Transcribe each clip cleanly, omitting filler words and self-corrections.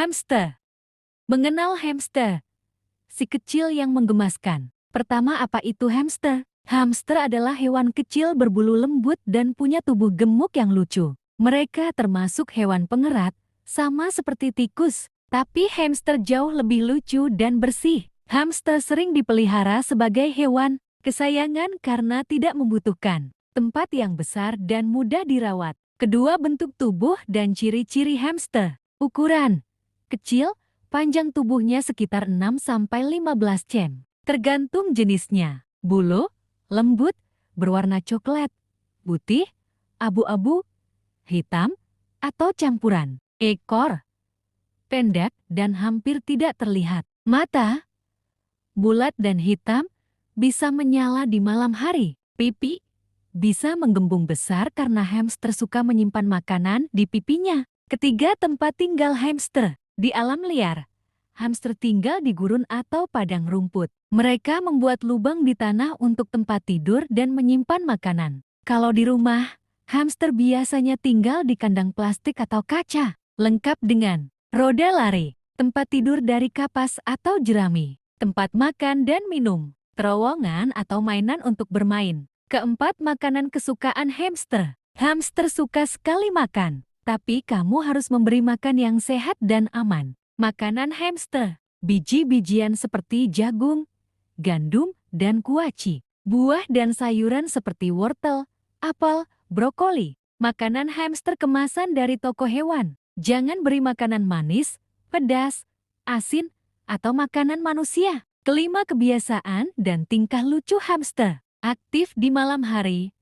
Hamster. Mengenal hamster, si kecil yang menggemaskan. Pertama, apa itu hamster? Hamster adalah hewan kecil berbulu lembut dan punya tubuh gemuk yang lucu. Mereka termasuk hewan pengerat, sama seperti tikus. Tapi hamster jauh lebih lucu dan bersih. Hamster sering dipelihara sebagai hewan kesayangan karena tidak membutuhkan tempat yang besar dan mudah dirawat. Kedua, bentuk tubuh dan ciri-ciri hamster. Ukuran kecil, panjang tubuhnya sekitar 6–15 cm. Tergantung jenisnya. Bulu lembut, berwarna coklat, putih, abu-abu, hitam, atau campuran. Ekor pendek dan hampir tidak terlihat. Mata bulat dan hitam, bisa menyala di malam hari. Pipi bisa menggembung besar karena hamster suka menyimpan makanan di pipinya. Ketiga, tempat tinggal hamster. Di alam liar, hamster tinggal di gurun atau padang rumput. Mereka membuat lubang di tanah untuk tempat tidur dan menyimpan makanan. Kalau di rumah, hamster biasanya tinggal di kandang plastik atau kaca, lengkap dengan roda lari, tempat tidur dari kapas atau jerami, tempat makan dan minum, terowongan atau mainan untuk bermain. Keempat, makanan kesukaan hamster. Hamster suka sekali makan, tapi kamu harus memberi makan yang sehat dan aman. Makanan hamster: biji-bijian seperti jagung, gandum, dan kuaci. Buah dan sayuran seperti wortel, apel, brokoli. Makanan hamster kemasan dari toko hewan. Jangan beri makanan manis, pedas, asin, atau makanan manusia. Kelima, kebiasaan dan tingkah lucu hamster. Aktif di malam hari.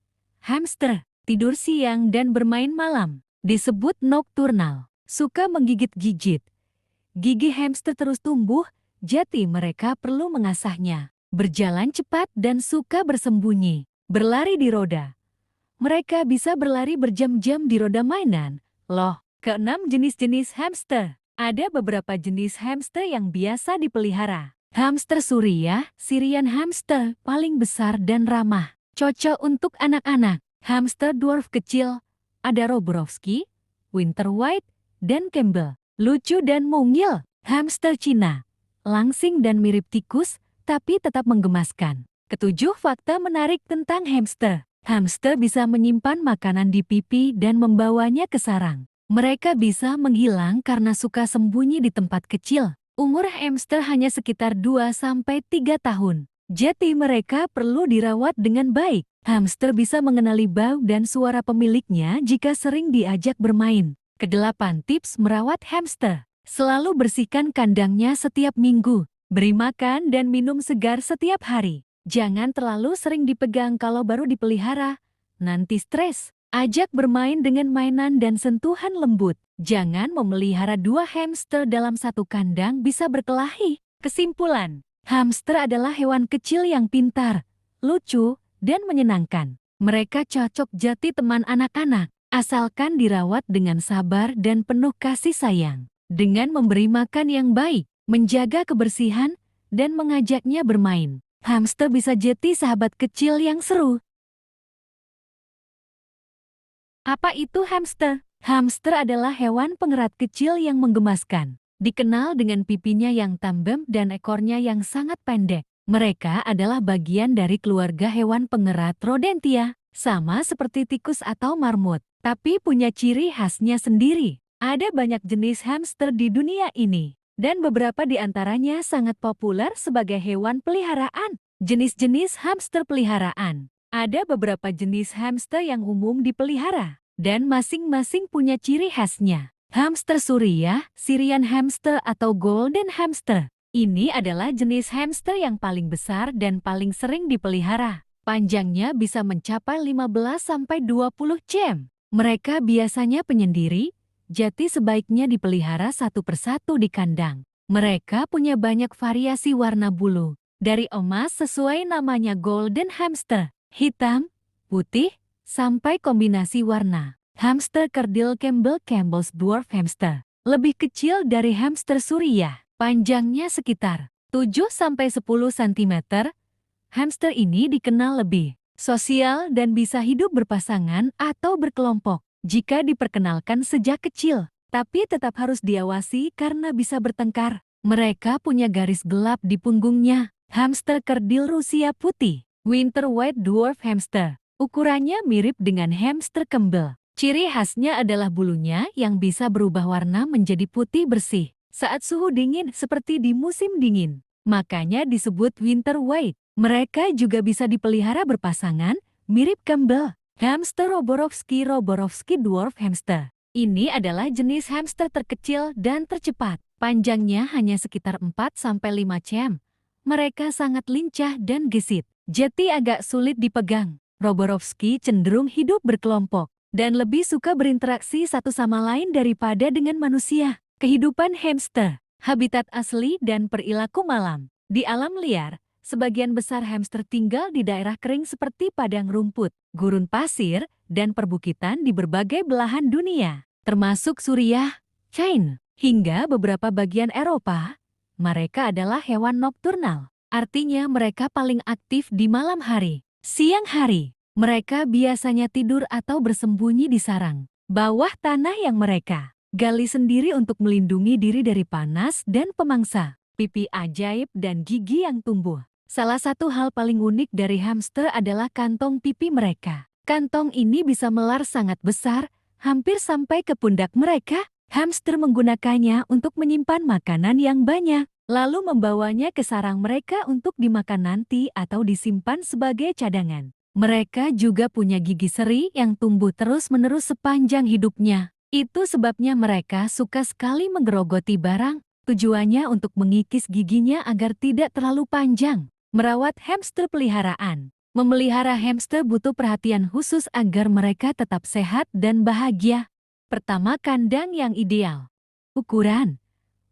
Hamster tidur siang dan bermain malam, disebut nokturnal. Suka menggigit-gigit. Gigi hamster terus tumbuh, jadi mereka perlu mengasahnya. Berjalan cepat dan suka bersembunyi. Berlari di roda. Mereka bisa berlari berjam-jam di roda mainan. Loh, keenam, jenis-jenis hamster. Ada beberapa jenis hamster yang biasa dipelihara. Hamster Suriah, Syrian hamster, paling besar dan ramah. Cocok untuk anak-anak. Hamster dwarf kecil, ada Roborowski, Winter White, dan Campbell. Lucu dan mungil. Hamster Cina, langsing dan mirip tikus, tapi tetap menggemaskan. Ketujuh, fakta menarik tentang hamster. Hamster bisa menyimpan makanan di pipi dan membawanya ke sarang. Mereka bisa menghilang karena suka sembunyi di tempat kecil. Umur hamster hanya sekitar 2–3 tahun. Jadi mereka perlu dirawat dengan baik. Hamster bisa mengenali bau dan suara pemiliknya jika sering diajak bermain. Kedelapan, tips merawat hamster. Selalu bersihkan kandangnya setiap minggu. Beri makan dan minum segar setiap hari. Jangan terlalu sering dipegang kalau baru dipelihara. Nanti stres. Ajak bermain dengan mainan dan sentuhan lembut. Jangan memelihara 2 hamster dalam satu kandang, bisa berkelahi. Kesimpulan, hamster adalah hewan kecil yang pintar, lucu, dan menyenangkan. Mereka cocok jadi teman anak-anak, asalkan dirawat dengan sabar dan penuh kasih sayang. Dengan memberi makan yang baik, menjaga kebersihan, dan mengajaknya bermain, hamster bisa jadi sahabat kecil yang seru. Apa itu hamster? Hamster adalah hewan pengerat kecil yang menggemaskan. Dikenal dengan pipinya yang tembem dan ekornya yang sangat pendek. Mereka adalah bagian dari keluarga hewan pengerat Rodentia, sama seperti tikus atau marmut, tapi punya ciri khasnya sendiri. Ada banyak jenis hamster di dunia ini, dan beberapa di antaranya sangat populer sebagai hewan peliharaan. Jenis-jenis hamster peliharaan. Ada beberapa jenis hamster yang umum dipelihara, dan masing-masing punya ciri khasnya. Hamster Suriah, Syrian hamster atau golden hamster. Ini adalah jenis hamster yang paling besar dan paling sering dipelihara. Panjangnya bisa mencapai 15–20 cm. Mereka biasanya penyendiri, jadi sebaiknya dipelihara satu persatu di kandang. Mereka punya banyak variasi warna bulu, dari emas sesuai namanya golden hamster, hitam, putih, sampai kombinasi warna. Hamster kerdil Campbell's dwarf hamster, lebih kecil dari hamster Suriah. Panjangnya sekitar 7–10 cm. Hamster ini dikenal lebih sosial dan bisa hidup berpasangan atau berkelompok jika diperkenalkan sejak kecil. tapi tetap harus diawasi karena bisa bertengkar. Mereka punya garis gelap di punggungnya. Hamster kerdil Rusia putih, Winter White Dwarf Hamster. Ukurannya mirip dengan hamster kembel. Ciri khasnya adalah bulunya yang bisa berubah warna menjadi putih bersih saat suhu dingin seperti di musim dingin. Makanya disebut winter white. Mereka juga bisa dipelihara berpasangan, mirip kembel. Hamster Roborovski Dwarf Hamster. Ini adalah jenis hamster terkecil dan tercepat. Panjangnya hanya sekitar 4-5 cm. Mereka sangat lincah dan gesit. Jeti agak sulit dipegang. Roborovski cenderung hidup berkelompok dan lebih suka berinteraksi satu sama lain daripada dengan manusia. Kehidupan hamster, habitat asli dan perilaku malam. Di alam liar, sebagian besar hamster tinggal di daerah kering seperti padang rumput, gurun pasir, dan perbukitan di berbagai belahan dunia, termasuk Suriah, China, hingga beberapa bagian Eropa. Mereka adalah hewan nokturnal, artinya mereka paling aktif di malam hari. Siang hari, mereka biasanya tidur atau bersembunyi di sarang bawah tanah yang mereka gali sendiri untuk melindungi diri dari panas dan pemangsa. Pipi ajaib dan gigi yang tumbuh. Salah satu hal paling unik dari hamster adalah kantong pipi mereka. Kantong ini bisa melar sangat besar, hampir sampai ke pundak mereka. Hamster menggunakannya untuk menyimpan makanan yang banyak, lalu membawanya ke sarang mereka untuk dimakan nanti atau disimpan sebagai cadangan. Mereka juga punya gigi seri yang tumbuh terus-menerus sepanjang hidupnya. Itu sebabnya mereka suka sekali menggerogoti barang, tujuannya untuk mengikis giginya agar tidak terlalu panjang. Merawat hamster peliharaan. Memelihara hamster butuh perhatian khusus agar mereka tetap sehat dan bahagia. Pertama, kandang yang ideal. Ukuran.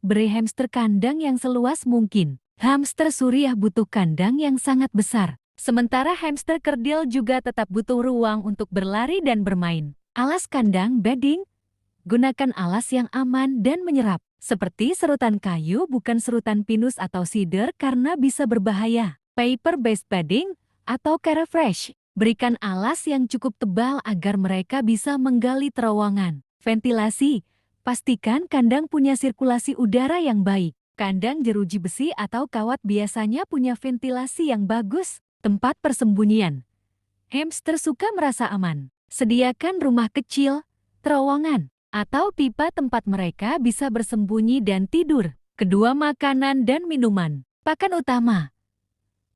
Beri hamster kandang yang seluas mungkin. Hamster Suriah butuh kandang yang sangat besar. Sementara hamster kerdil juga tetap butuh ruang untuk berlari dan bermain. Alas kandang bedding. Gunakan alas yang aman dan menyerap, seperti serutan kayu bukan serutan pinus atau cedar karena bisa berbahaya. Paper-based bedding atau Carafresh. Berikan alas yang cukup tebal agar mereka bisa menggali terowongan. Ventilasi. Pastikan kandang punya sirkulasi udara yang baik. Kandang jeruji besi atau kawat biasanya punya ventilasi yang bagus. Tempat persembunyian. Hamster suka merasa aman. Sediakan rumah kecil, terowongan, atau pipa tempat mereka bisa bersembunyi dan tidur. Kedua, makanan dan minuman. Pakan utama.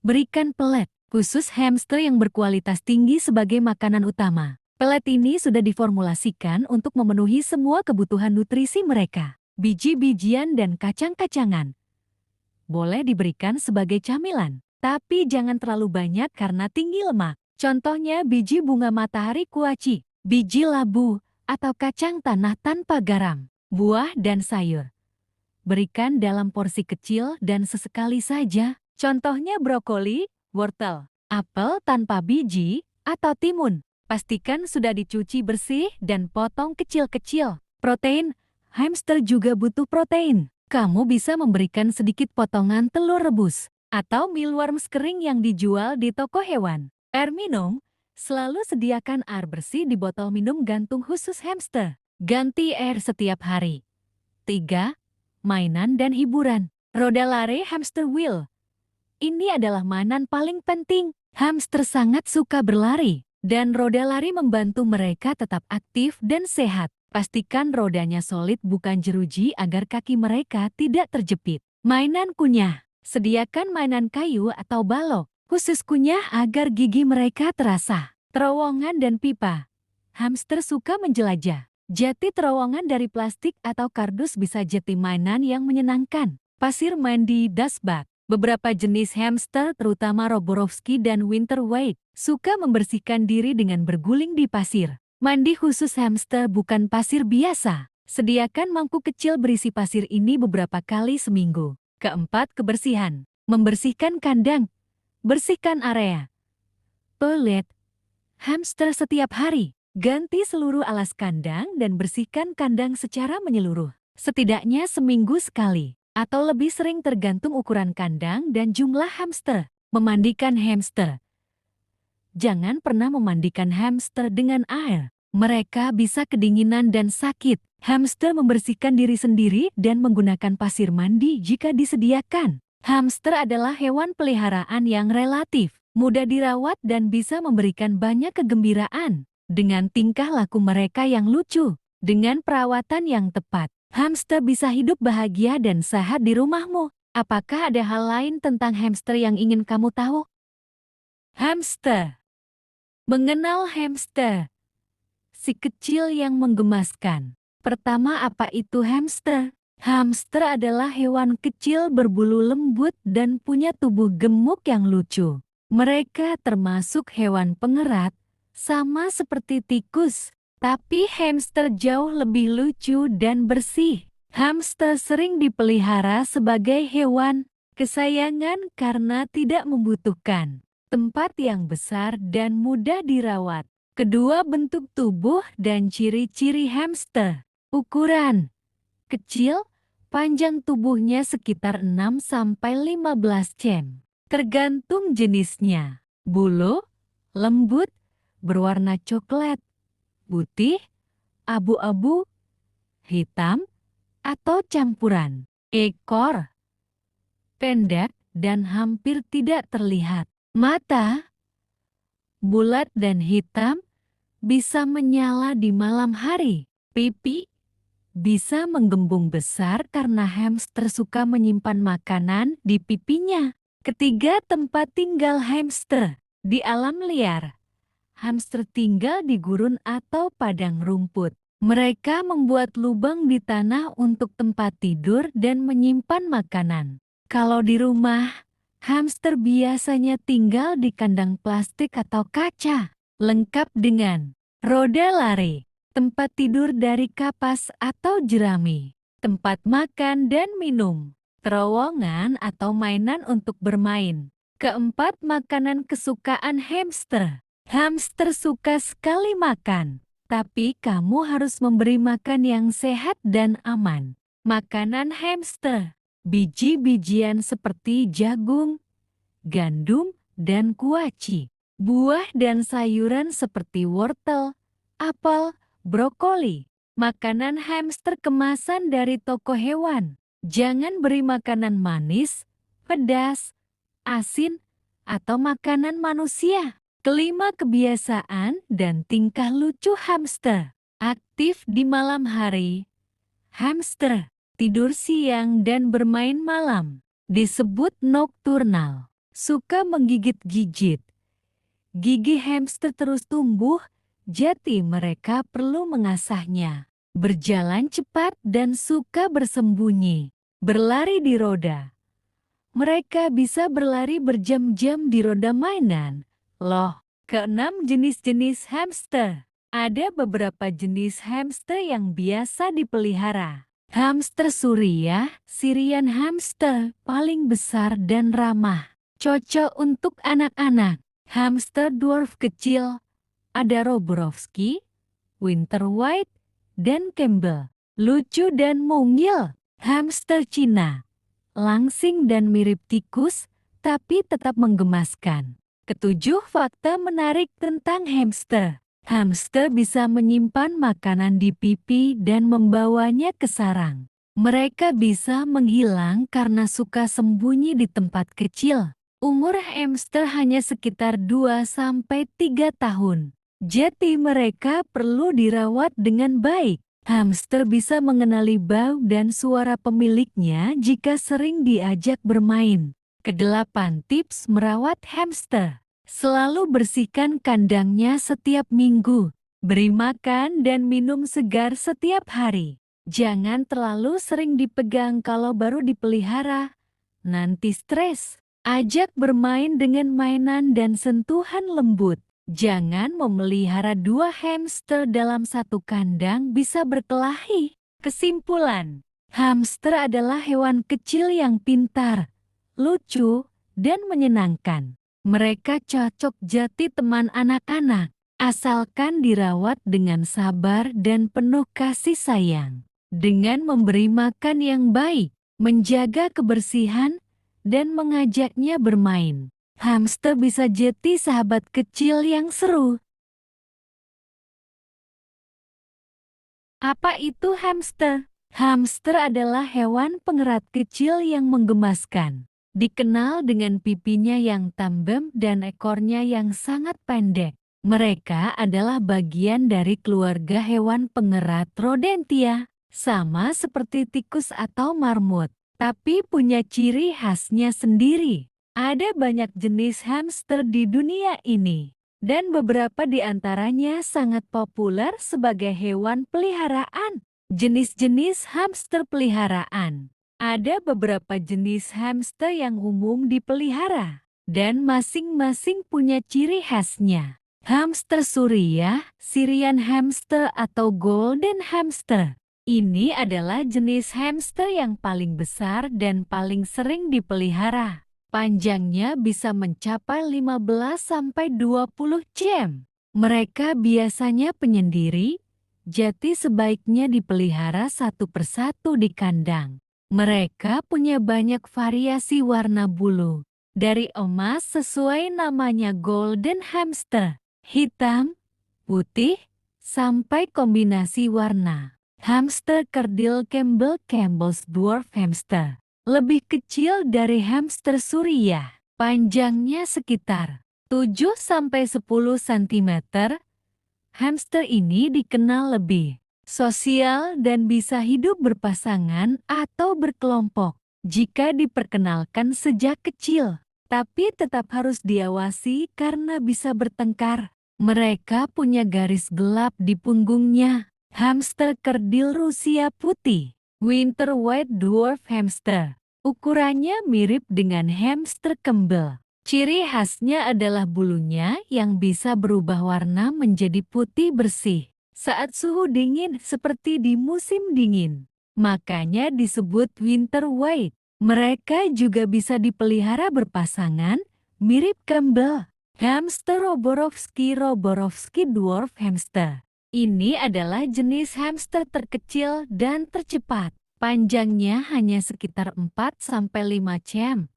Berikan pelet, khusus hamster yang berkualitas tinggi sebagai makanan utama. Pelet ini sudah diformulasikan untuk memenuhi semua kebutuhan nutrisi mereka. Biji-bijian dan kacang-kacangan. Boleh diberikan sebagai camilan, tapi jangan terlalu banyak karena tinggi lemak. Contohnya biji bunga matahari kuaci, biji labu, atau kacang tanah tanpa garam, buah dan sayur. Berikan dalam porsi kecil dan sesekali saja. Contohnya brokoli, wortel, apel tanpa biji, atau timun. Pastikan sudah dicuci bersih dan potong kecil-kecil. Protein. Hamster juga butuh protein. Kamu bisa memberikan sedikit potongan telur rebus atau mealworms kering yang dijual di toko hewan. Air minum. Selalu sediakan air bersih di botol minum gantung khusus hamster. Ganti air setiap hari. 3. Mainan dan hiburan. Roda lari hamster wheel. Ini adalah mainan paling penting. Hamster sangat suka berlari, dan roda lari membantu mereka tetap aktif dan sehat. Pastikan rodanya solid bukan jeruji agar kaki mereka tidak terjepit. Mainan kunyah. Sediakan mainan kayu atau balok, khusus kunyah agar gigi mereka terasa. Terowongan dan pipa. Hamster suka menjelajah. Jati terowongan dari plastik atau kardus bisa jadi mainan yang menyenangkan. Pasir mandi dustbag. Beberapa jenis hamster, terutama Roborovski dan Winter White, suka membersihkan diri dengan berguling di pasir. Mandi khusus hamster bukan pasir biasa. Sediakan mangkuk kecil berisi pasir ini beberapa kali seminggu. Keempat, kebersihan. Membersihkan kandang. Bersihkan area toilet hamster setiap hari. Ganti seluruh alas kandang dan bersihkan kandang secara menyeluruh. Setidaknya seminggu sekali, atau lebih sering tergantung ukuran kandang dan jumlah hamster. Memandikan hamster. Jangan pernah memandikan hamster dengan air. Mereka bisa kedinginan dan sakit. Hamster membersihkan diri sendiri dan menggunakan pasir mandi jika disediakan. Hamster adalah hewan peliharaan yang relatif mudah dirawat dan bisa memberikan banyak kegembiraan. Dengan tingkah laku mereka yang lucu, dengan perawatan yang tepat, hamster bisa hidup bahagia dan sehat di rumahmu. Apakah ada hal lain tentang hamster yang ingin kamu tahu? Hamster. Mengenal hamster. Si kecil yang menggemaskan. Pertama, apa itu hamster? Hamster adalah hewan kecil berbulu lembut dan punya tubuh gemuk yang lucu. Mereka termasuk hewan pengerat, sama seperti tikus. Tapi hamster jauh lebih lucu dan bersih. Hamster sering dipelihara sebagai hewan kesayangan karena tidak membutuhkan tempat yang besar dan mudah dirawat. Kedua, bentuk tubuh dan ciri-ciri hamster. Ukuran kecil, panjang tubuhnya sekitar 6–15 cm. Tergantung jenisnya. Bulu lembut, berwarna coklat, putih, abu-abu, hitam, atau campuran. Ekor pendek dan hampir tidak terlihat. Mata bulat dan hitam, bisa menyala di malam hari. Pipi bisa menggembung besar karena hamster suka menyimpan makanan di pipinya. Ketiga, tempat tinggal hamster. Di alam liar, hamster tinggal di gurun atau padang rumput. Mereka membuat lubang di tanah untuk tempat tidur dan menyimpan makanan. Kalau di rumah, hamster biasanya tinggal di kandang plastik atau kaca, lengkap dengan roda lari, tempat tidur dari kapas atau jerami, tempat makan dan minum, terowongan atau mainan untuk bermain. Keempat, makanan kesukaan hamster. Hamster suka sekali makan, tapi kamu harus memberi makan yang sehat dan aman. Makanan hamster: biji-bijian seperti jagung, gandum, dan kuaci. Buah dan sayuran seperti wortel, apel, brokoli. Makanan hamster kemasan dari toko hewan. Jangan beri makanan manis, pedas, asin, atau makanan manusia. Kelima, kebiasaan dan tingkah lucu hamster. Aktif di malam hari. Hamster tidur siang dan bermain malam, disebut nokturnal. Suka menggigit-gigit. Gigi hamster terus tumbuh, jadi mereka perlu mengasahnya. Berjalan cepat dan suka bersembunyi. Berlari di roda. Mereka bisa berlari berjam-jam di roda mainan. Loh, keenam, jenis-jenis hamster. Ada beberapa jenis hamster yang biasa dipelihara. Hamster Suriah, Syrian hamster, paling besar dan ramah. Cocok untuk anak-anak. Hamster dwarf kecil, ada Roborovski, Winter White, dan Campbell. Lucu dan mungil. Hamster Cina, langsing dan mirip tikus, tapi tetap menggemaskan. Ketujuh, fakta menarik tentang hamster. Hamster bisa menyimpan makanan di pipi dan membawanya ke sarang. Mereka bisa menghilang karena suka sembunyi di tempat kecil. Umur hamster hanya sekitar 2–3 tahun. Jadi mereka perlu dirawat dengan baik. Hamster bisa mengenali bau dan suara pemiliknya jika sering diajak bermain. Kedelapan, tips merawat hamster. Selalu bersihkan kandangnya setiap minggu. Beri makan dan minum segar setiap hari. Jangan terlalu sering dipegang kalau baru dipelihara. Nanti stres. Ajak bermain dengan mainan dan sentuhan lembut. Jangan memelihara 2 hamster dalam satu kandang, bisa berkelahi. Kesimpulan, hamster adalah hewan kecil yang pintar, lucu, dan menyenangkan. Mereka cocok jadi teman anak-anak, asalkan dirawat dengan sabar dan penuh kasih sayang. Dengan memberi makan yang baik, menjaga kebersihan, dan mengajaknya bermain, hamster bisa jadi sahabat kecil yang seru. Apa itu hamster? Hamster adalah hewan pengerat kecil yang menggemaskan. Dikenal dengan pipinya yang tajam dan ekornya yang sangat pendek. Mereka adalah bagian dari keluarga hewan pengerat Rodentia, sama seperti tikus atau marmut, tapi punya ciri khasnya sendiri. Ada banyak jenis hamster di dunia ini, dan beberapa di antaranya sangat populer sebagai hewan peliharaan. Jenis-jenis hamster peliharaan. Ada beberapa jenis hamster yang umum dipelihara, dan masing-masing punya ciri khasnya. Hamster Suriah, Syrian hamster atau golden hamster. Ini adalah jenis hamster yang paling besar dan paling sering dipelihara. Panjangnya bisa mencapai 15–20 cm. Mereka biasanya penyendiri, jadi sebaiknya dipelihara satu persatu di kandang. Mereka punya banyak variasi warna bulu, dari emas sesuai namanya golden hamster, hitam, putih, sampai kombinasi warna. Hamster kerdil Campbell's dwarf hamster. Lebih kecil dari hamster Suriah. Panjangnya sekitar 7–10 cm. Hamster ini dikenal lebih sosial dan bisa hidup berpasangan atau berkelompok jika diperkenalkan sejak kecil. Tapi tetap harus diawasi karena bisa bertengkar. Mereka punya garis gelap di punggungnya. Hamster kerdil Rusia putih, Winter White Dwarf Hamster. Ukurannya mirip dengan hamster Campbell. Ciri khasnya adalah bulunya yang bisa berubah warna menjadi putih bersih saat suhu dingin seperti di musim dingin. Makanya disebut winter white. Mereka juga bisa dipelihara berpasangan, mirip Campbell. Hamster Roborovski Dwarf Hamster. Ini adalah jenis hamster terkecil dan tercepat. Panjangnya hanya sekitar 4–5 cm.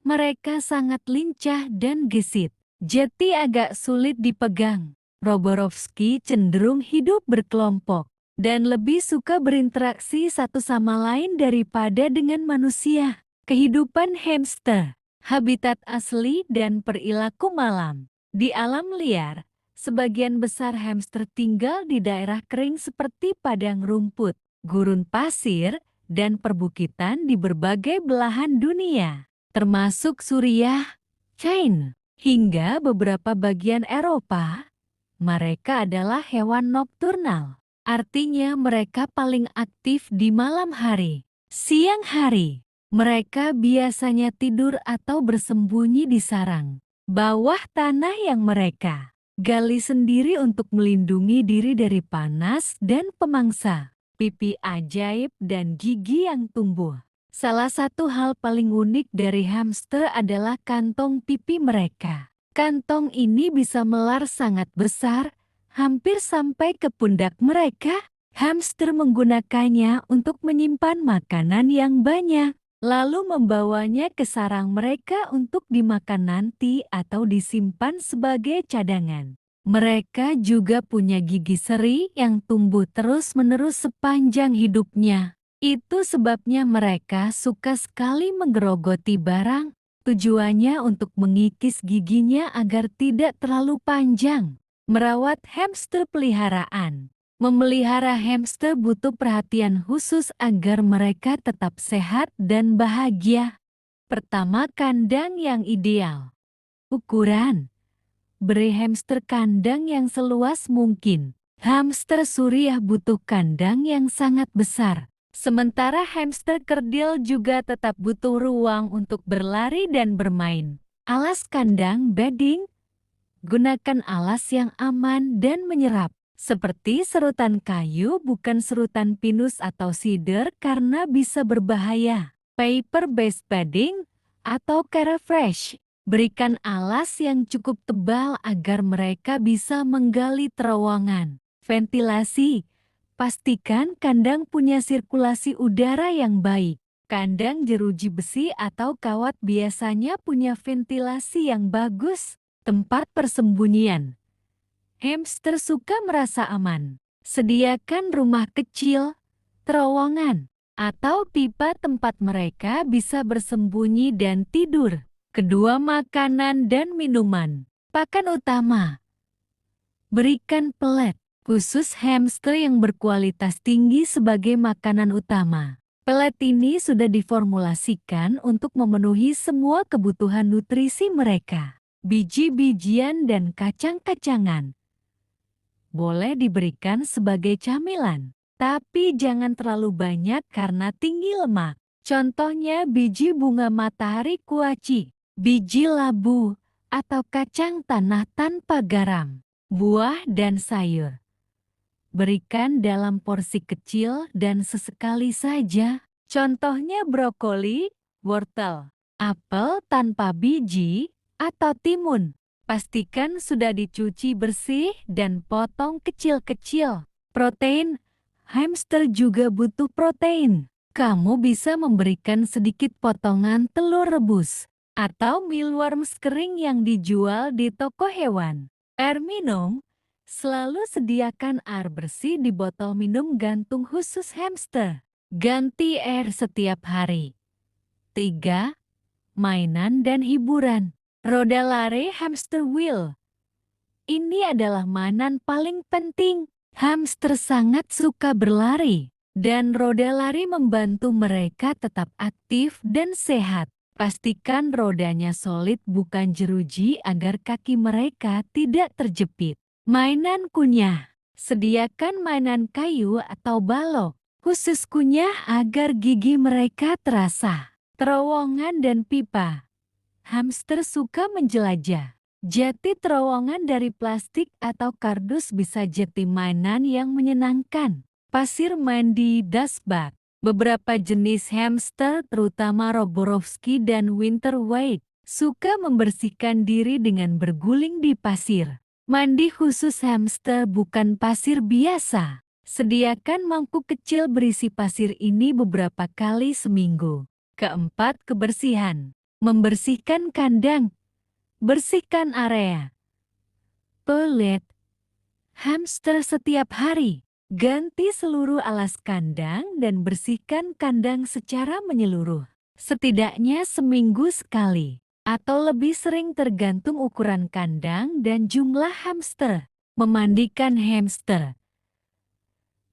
Mereka sangat lincah dan gesit, jadi agak sulit dipegang. Roborovski cenderung hidup berkelompok dan lebih suka berinteraksi satu sama lain daripada dengan manusia. Kehidupan hamster, habitat asli dan perilaku malam. Di alam liar, sebagian besar hamster tinggal di daerah kering seperti padang rumput, gurun pasir, dan perbukitan di berbagai belahan dunia, termasuk Suriah, China, hingga beberapa bagian Eropa. Mereka adalah hewan nokturnal, artinya mereka paling aktif di malam hari. Siang hari, mereka biasanya tidur atau bersembunyi di sarang bawah tanah yang mereka gali sendiri untuk melindungi diri dari panas dan pemangsa. Pipi ajaib dan gigi yang tumbuh. Salah satu hal paling unik dari hamster adalah kantong pipi mereka. Kantong ini bisa melar sangat besar, hampir sampai ke pundak mereka. Hamster menggunakannya untuk menyimpan makanan yang banyak, lalu membawanya ke sarang mereka untuk dimakan nanti atau disimpan sebagai cadangan. Mereka juga punya gigi seri yang tumbuh terus-menerus sepanjang hidupnya. Itu sebabnya mereka suka sekali menggerogoti barang. Tujuannya untuk mengikis giginya agar tidak terlalu panjang. Merawat hamster peliharaan. Memelihara hamster butuh perhatian khusus agar mereka tetap sehat dan bahagia. Pertama, kandang yang ideal. Ukuran. Beri hamster kandang yang seluas mungkin. Hamster Suriah butuh kandang yang sangat besar. Sementara hamster kerdil juga tetap butuh ruang untuk berlari dan bermain. Alas kandang bedding. Gunakan alas yang aman dan menyerap, seperti serutan kayu bukan serutan pinus atau cedar karena bisa berbahaya. Paper-based bedding atau Carafresh. Berikan alas yang cukup tebal agar mereka bisa menggali terowongan. Ventilasi. Pastikan kandang punya sirkulasi udara yang baik. Kandang jeruji besi atau kawat biasanya punya ventilasi yang bagus. Tempat persembunyian. Hamster suka merasa aman. Sediakan rumah kecil, terowongan, atau pipa tempat mereka bisa bersembunyi dan tidur. Kedua, makanan dan minuman. Pakan utama. Berikan pelet khusus hamster yang berkualitas tinggi sebagai makanan utama. Pelet ini sudah diformulasikan untuk memenuhi semua kebutuhan nutrisi mereka. Biji-bijian dan kacang-kacangan boleh diberikan sebagai camilan, tapi jangan terlalu banyak karena tinggi lemak. Contohnya biji bunga matahari kuaci, biji labu, atau kacang tanah tanpa garam. Buah dan sayur berikan dalam porsi kecil dan sesekali saja. Contohnya brokoli, wortel, apel tanpa biji, atau timun. Pastikan sudah dicuci bersih dan potong kecil-kecil. Protein. Hamster juga butuh protein. Kamu bisa memberikan sedikit potongan telur rebus atau mealworms kering yang dijual di toko hewan. Air minum. Selalu sediakan air bersih di botol minum gantung khusus hamster. Ganti air setiap hari. 3. Mainan dan hiburan. Roda lari hamster wheel. Ini adalah mainan paling penting. Hamster sangat suka berlari, dan roda lari membantu mereka tetap aktif dan sehat. Pastikan rodanya solid bukan jeruji agar kaki mereka tidak terjepit. Mainan kunyah. Sediakan mainan kayu atau balok khusus kunyah agar gigi mereka terasa. Terowongan dan pipa. Hamster suka menjelajah. Jati terowongan dari plastik atau kardus bisa jadi mainan yang menyenangkan. Pasir mandi dustbag. Beberapa jenis hamster terutama Roborowski dan Winter White suka membersihkan diri dengan berguling di pasir. Mandi khusus hamster bukan pasir biasa. Sediakan mangkuk kecil berisi pasir ini beberapa kali seminggu. Keempat, kebersihan. Membersihkan kandang. Bersihkan area toilet hamster setiap hari. Ganti seluruh alas kandang dan bersihkan kandang secara menyeluruh. Setidaknya seminggu sekali atau lebih sering tergantung ukuran kandang dan jumlah hamster. Memandikan hamster.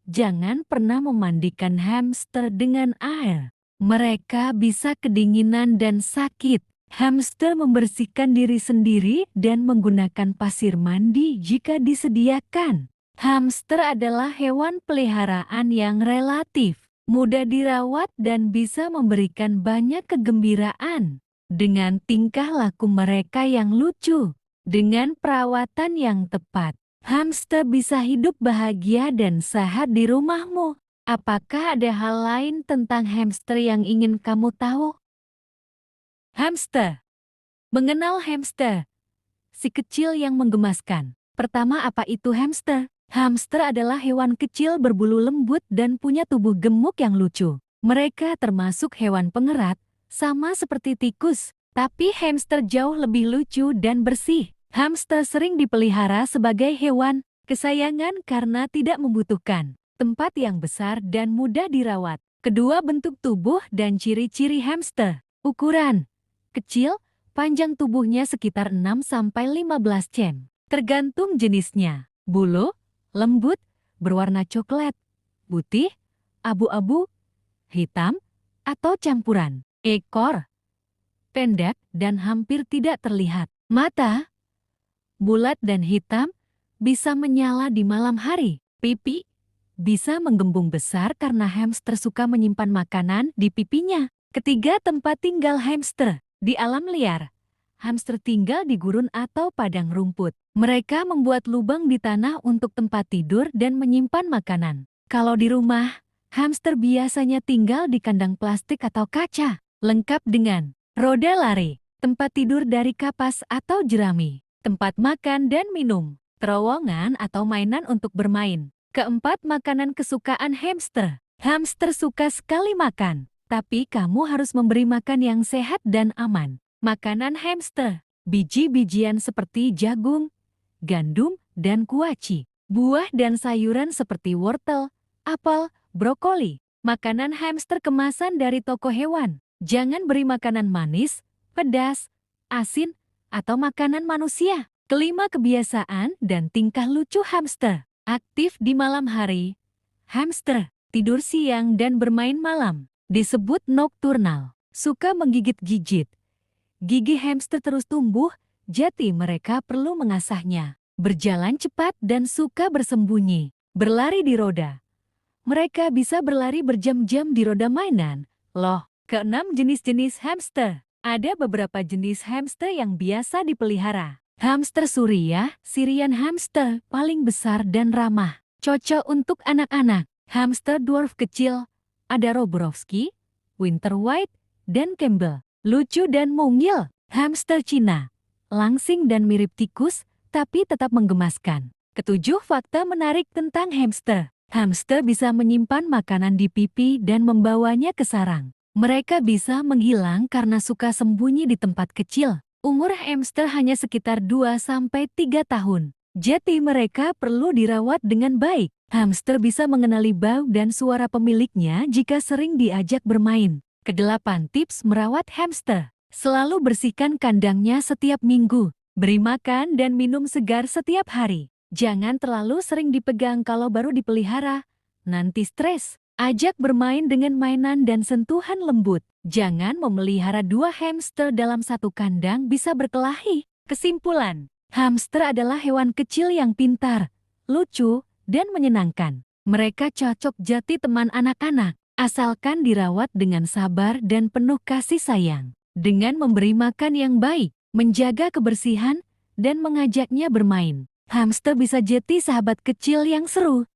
Jangan pernah memandikan hamster dengan air. Mereka bisa kedinginan dan sakit. Hamster membersihkan diri sendiri dan menggunakan pasir mandi jika disediakan. Hamster adalah hewan peliharaan yang relatif mudah dirawat dan bisa memberikan banyak kegembiraan. Dengan tingkah laku mereka yang lucu, dengan perawatan yang tepat, hamster bisa hidup bahagia dan sehat di rumahmu. Apakah ada hal lain tentang hamster yang ingin kamu tahu? Hamster. Mengenal hamster. Si kecil yang menggemaskan. Pertama, apa itu hamster? Hamster adalah hewan kecil berbulu lembut dan punya tubuh gemuk yang lucu. Mereka termasuk hewan pengerat, sama seperti tikus. Tapi hamster jauh lebih lucu dan bersih. Hamster sering dipelihara sebagai hewan kesayangan karena tidak membutuhkan tempat yang besar dan mudah dirawat. Kedua, bentuk tubuh dan ciri-ciri hamster. Ukuran. Kecil, panjang tubuhnya sekitar 6–15 cm. Tergantung jenisnya. Bulu, lembut, berwarna coklat, putih, abu-abu, hitam, atau campuran. Ekor, pendek dan hampir tidak terlihat. Mata, bulat dan hitam, bisa menyala di malam hari. Pipi, bisa menggembung besar karena hamster suka menyimpan makanan di pipinya. Ketiga, tempat tinggal hamster. Di alam liar, hamster tinggal di gurun atau padang rumput. Mereka membuat lubang di tanah untuk tempat tidur dan menyimpan makanan. Kalau di rumah, hamster biasanya tinggal di kandang plastik atau kaca, lengkap dengan roda lari, tempat tidur dari kapas atau jerami, tempat makan dan minum, terowongan atau mainan untuk bermain. Keempat, makanan kesukaan hamster. Hamster suka sekali makan. Tapi kamu harus memberi makan yang sehat dan aman. Makanan hamster, biji-bijian seperti jagung, gandum, dan kuaci. buah dan sayuran seperti wortel, apel, brokoli. Makanan hamster kemasan dari toko hewan. Jangan beri makanan manis, pedas, asin, atau makanan manusia. Kelima, kebiasaan dan tingkah lucu hamster. Aktif di malam hari. Hamster tidur siang dan bermain malam. Disebut nokturnal. Suka menggigit-gigit. Gigi hamster terus tumbuh, jadi mereka perlu mengasahnya. Berjalan cepat dan suka bersembunyi. Berlari di roda. Mereka bisa berlari berjam-jam di roda mainan. Loh, keenam, jenis-jenis hamster. Ada beberapa jenis hamster yang biasa dipelihara. Hamster Suriah, Syrian hamster, paling besar dan ramah. Cocok untuk anak-anak. Hamster dwarf kecil, ada Roborowski, Winter White, dan Campbell. Lucu dan mungil. Hamster Cina, langsing dan mirip tikus, tapi tetap menggemaskan. Ketujuh, fakta menarik tentang hamster. Hamster bisa menyimpan makanan di pipi dan membawanya ke sarang. Mereka bisa menghilang karena suka sembunyi di tempat kecil. Umur hamster hanya sekitar 2-3 tahun. Jadi mereka perlu dirawat dengan baik. Hamster bisa mengenali bau dan suara pemiliknya jika sering diajak bermain. Kedelapan, tips merawat hamster. Selalu bersihkan kandangnya setiap minggu. Beri makan dan minum segar setiap hari. Jangan terlalu sering dipegang kalau baru dipelihara. Nanti stres. Ajak bermain dengan mainan dan sentuhan lembut. Jangan memelihara 2 hamster dalam satu kandang, bisa berkelahi. Kesimpulan, hamster adalah hewan kecil yang pintar, lucu, dan menyenangkan. Mereka cocok jadi teman anak-anak, asalkan dirawat dengan sabar dan penuh kasih sayang. Dengan memberi makan yang baik, menjaga kebersihan, dan mengajaknya bermain, hamster bisa jadi sahabat kecil yang seru.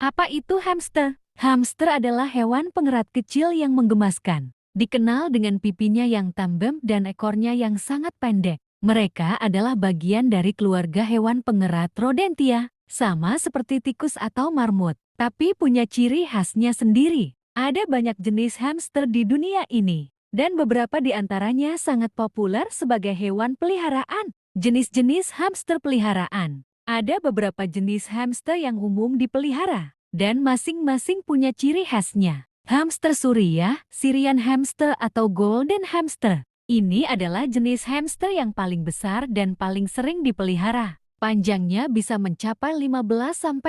Apa itu hamster? Hamster adalah hewan pengerat kecil yang menggemaskan. Dikenal dengan pipinya yang tajam dan ekornya yang sangat pendek. Mereka adalah bagian dari keluarga hewan pengerat Rodentia, sama seperti tikus atau marmut, tapi punya ciri khasnya sendiri. Ada banyak jenis hamster di dunia ini, dan beberapa di antaranya sangat populer sebagai hewan peliharaan. Jenis-jenis hamster peliharaan. Ada beberapa jenis hamster yang umum dipelihara, dan masing-masing punya ciri khasnya. Hamster Suriah, Syrian hamster atau golden hamster. Ini adalah jenis hamster yang paling besar dan paling sering dipelihara. Panjangnya bisa mencapai 15-20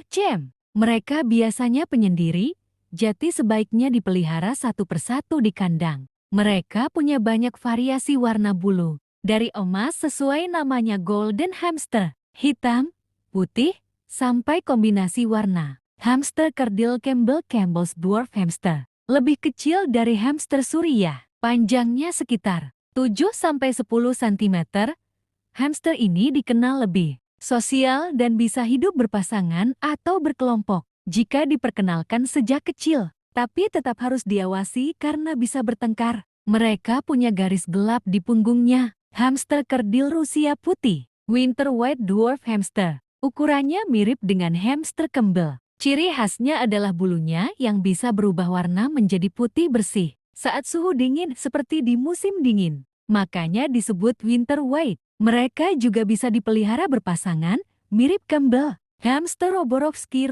cm. Mereka biasanya penyendiri, jadi sebaiknya dipelihara satu persatu di kandang. Mereka punya banyak variasi warna bulu. Dari emas sesuai namanya golden hamster, hitam, putih, sampai kombinasi warna. Hamster kerdil Campbell's dwarf hamster. Lebih kecil dari hamster Suriah. Panjangnya sekitar 7-10 cm. Hamster ini dikenal lebih sosial dan bisa hidup berpasangan atau berkelompok jika diperkenalkan sejak kecil. Tapi tetap harus diawasi karena bisa bertengkar. Mereka punya garis gelap di punggungnya. Hamster kerdil Rusia putih, Winter White dwarf hamster. Ukurannya mirip dengan hamster Campbell. Ciri khasnya adalah bulunya yang bisa berubah warna menjadi putih bersih saat suhu dingin seperti di musim dingin. Makanya disebut Winter White. Mereka juga bisa dipelihara berpasangan, mirip Campbell. Hamster Roborowski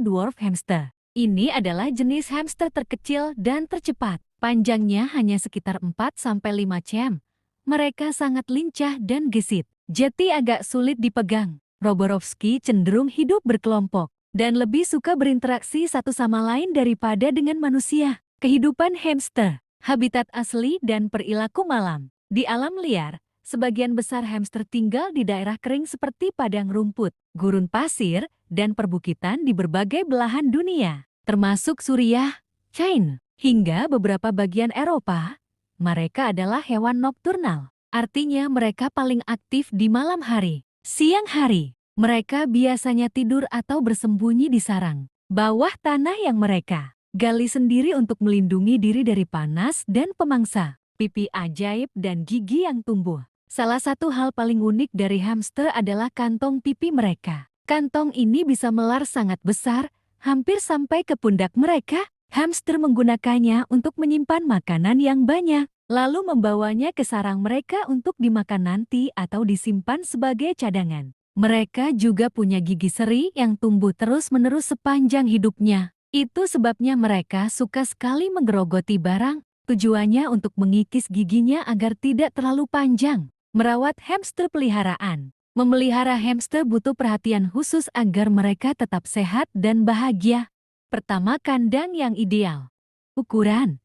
dwarf hamster. Ini adalah jenis hamster terkecil dan tercepat. Panjangnya hanya sekitar 4-5 cm. Mereka sangat lincah dan gesit, jadi agak sulit dipegang. Roborowski cenderung hidup berkelompok dan lebih suka berinteraksi satu sama lain daripada dengan manusia. Kehidupan hamster, habitat asli dan perilaku malam. Di alam liar, sebagian besar hamster tinggal di daerah kering seperti padang rumput, gurun pasir, dan perbukitan di berbagai belahan dunia, termasuk Suriah, China, hingga beberapa bagian Eropa. Mereka adalah hewan nokturnal, artinya mereka paling aktif di malam hari. Siang hari, mereka biasanya tidur atau bersembunyi di sarang bawah tanah yang mereka gali sendiri untuk melindungi diri dari panas dan pemangsa. Pipi ajaib dan gigi yang tumbuh. Salah satu hal paling unik dari hamster adalah kantong pipi mereka. Kantong ini bisa melar sangat besar, hampir sampai ke pundak mereka. Hamster menggunakannya untuk menyimpan makanan yang banyak. lalu membawanya ke sarang mereka untuk dimakan nanti atau disimpan sebagai cadangan. Mereka juga punya gigi seri yang tumbuh terus-menerus sepanjang hidupnya. Itu sebabnya mereka suka sekali menggerogoti barang, tujuannya untuk mengikis giginya agar tidak terlalu panjang. Merawat hamster peliharaan. Memelihara hamster butuh perhatian khusus agar mereka tetap sehat dan bahagia. Pertama, kandang yang ideal. Ukuran.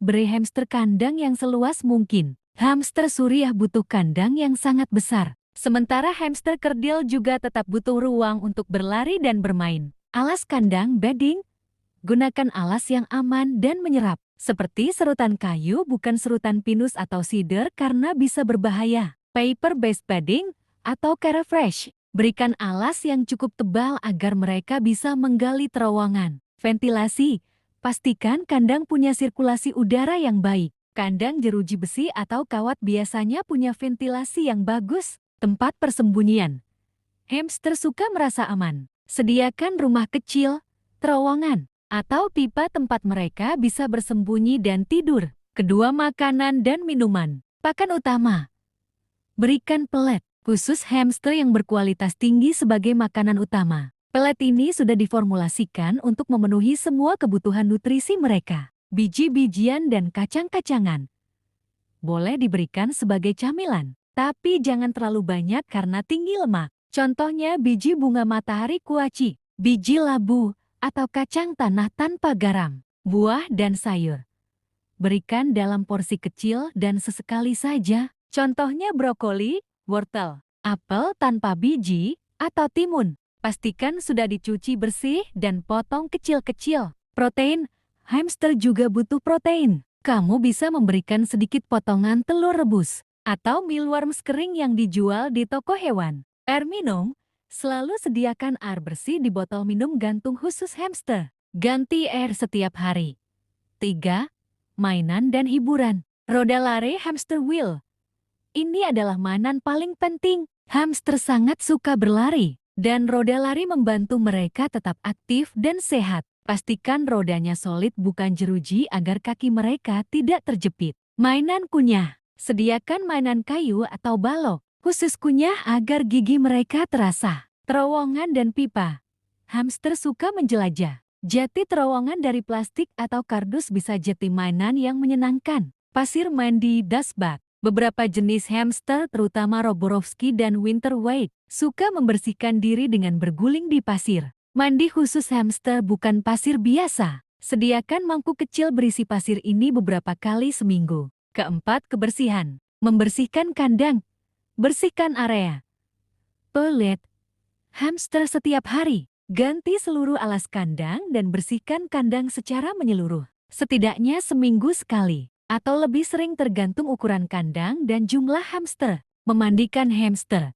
Beri hamster kandang yang seluas mungkin. Hamster suriah butuh kandang yang sangat besar. Sementara hamster kerdil juga tetap butuh ruang untuk berlari dan bermain. Alas kandang bedding. Gunakan alas yang aman dan menyerap. Seperti serutan kayu, bukan serutan pinus atau cedar karena bisa berbahaya. Paper-based bedding atau Cara Fresh. Berikan alas yang cukup tebal agar mereka bisa menggali terowongan. Ventilasi. Pastikan kandang punya sirkulasi udara yang baik. Kandang jeruji besi atau kawat biasanya punya ventilasi yang bagus. Tempat persembunyian. Hamster suka merasa aman. Sediakan rumah kecil, terowongan, atau pipa tempat mereka bisa bersembunyi dan tidur. Kedua, makanan dan minuman. Pakan utama. Berikan pelet, khusus hamster yang berkualitas tinggi sebagai makanan utama. Pelet ini sudah diformulasikan untuk memenuhi semua kebutuhan nutrisi mereka. Biji-bijian dan kacang-kacangan. Boleh diberikan sebagai camilan, tapi jangan terlalu banyak karena tinggi lemak. Contohnya biji bunga matahari kuaci, biji labu, atau kacang tanah tanpa garam. Buah dan sayur. Berikan dalam porsi kecil dan sesekali saja. Contohnya brokoli, wortel, apel tanpa biji, atau timun. Pastikan sudah dicuci bersih dan potong kecil-kecil. Protein. Hamster juga butuh protein. Kamu bisa memberikan sedikit potongan telur rebus atau mealworms kering yang dijual di toko hewan. Air minum. Selalu sediakan air bersih di botol minum gantung khusus hamster. Ganti air setiap hari. 3. Mainan dan hiburan. Roda lari hamster wheel. Ini adalah mainan paling penting. Hamster sangat suka berlari, dan roda lari membantu mereka tetap aktif dan sehat. Pastikan rodanya solid bukan jeruji agar kaki mereka tidak terjepit. Mainan kunyah. Sediakan mainan kayu atau balok, khusus kunyah agar gigi mereka terasa. Terowongan dan pipa. Hamster suka menjelajah. Jati terowongan dari plastik atau kardus bisa jadi mainan yang menyenangkan. Pasir mandi dust bath. Beberapa jenis hamster, terutama Roborowski dan Winter White, suka membersihkan diri dengan berguling di pasir. Mandi khusus hamster bukan pasir biasa. Sediakan mangkuk kecil berisi pasir ini beberapa kali seminggu. Keempat, kebersihan. Membersihkan kandang. Bersihkan area toilet hamster setiap hari. Ganti seluruh alas kandang dan bersihkan kandang secara menyeluruh. Setidaknya seminggu sekali, atau lebih sering tergantung ukuran kandang dan jumlah hamster. Memandikan hamster.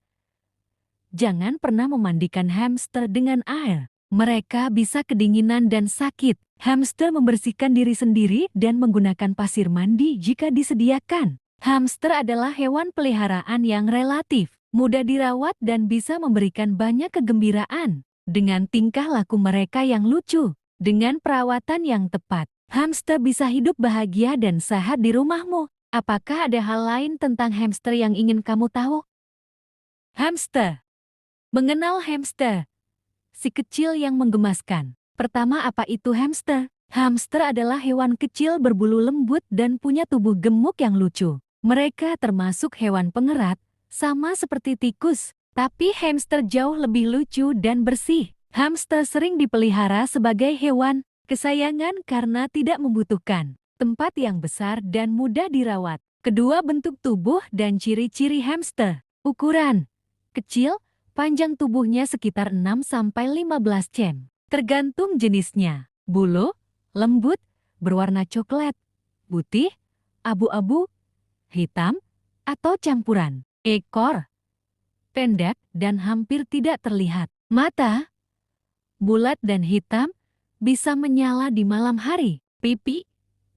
Jangan pernah memandikan hamster dengan air. Mereka bisa kedinginan dan sakit. Hamster membersihkan diri sendiri dan menggunakan pasir mandi jika disediakan. Hamster adalah hewan peliharaan yang relatif mudah dirawat dan bisa memberikan banyak kegembiraan. Dengan tingkah laku mereka yang lucu, dengan perawatan yang tepat, hamster bisa hidup bahagia dan sehat di rumahmu. Apakah ada hal lain tentang hamster yang ingin kamu tahu? Hamster. Mengenal hamster. Si kecil yang menggemaskan. Pertama, apa itu hamster? Hamster adalah hewan kecil berbulu lembut dan punya tubuh gemuk yang lucu. Mereka termasuk hewan pengerat, sama seperti tikus. Tapi hamster jauh lebih lucu dan bersih. Hamster sering dipelihara sebagai hewan kesayangan karena tidak membutuhkan tempat yang besar dan mudah dirawat. Kedua, bentuk tubuh dan ciri-ciri hamster. Ukuran. Kecil, panjang tubuhnya sekitar 6-15 cm. Tergantung jenisnya. Bulu, lembut, berwarna coklat, putih, abu-abu, hitam, atau campuran. Ekor. Pendek dan hampir tidak terlihat. Mata. Bulat dan hitam, bisa menyala di malam hari. Pipi.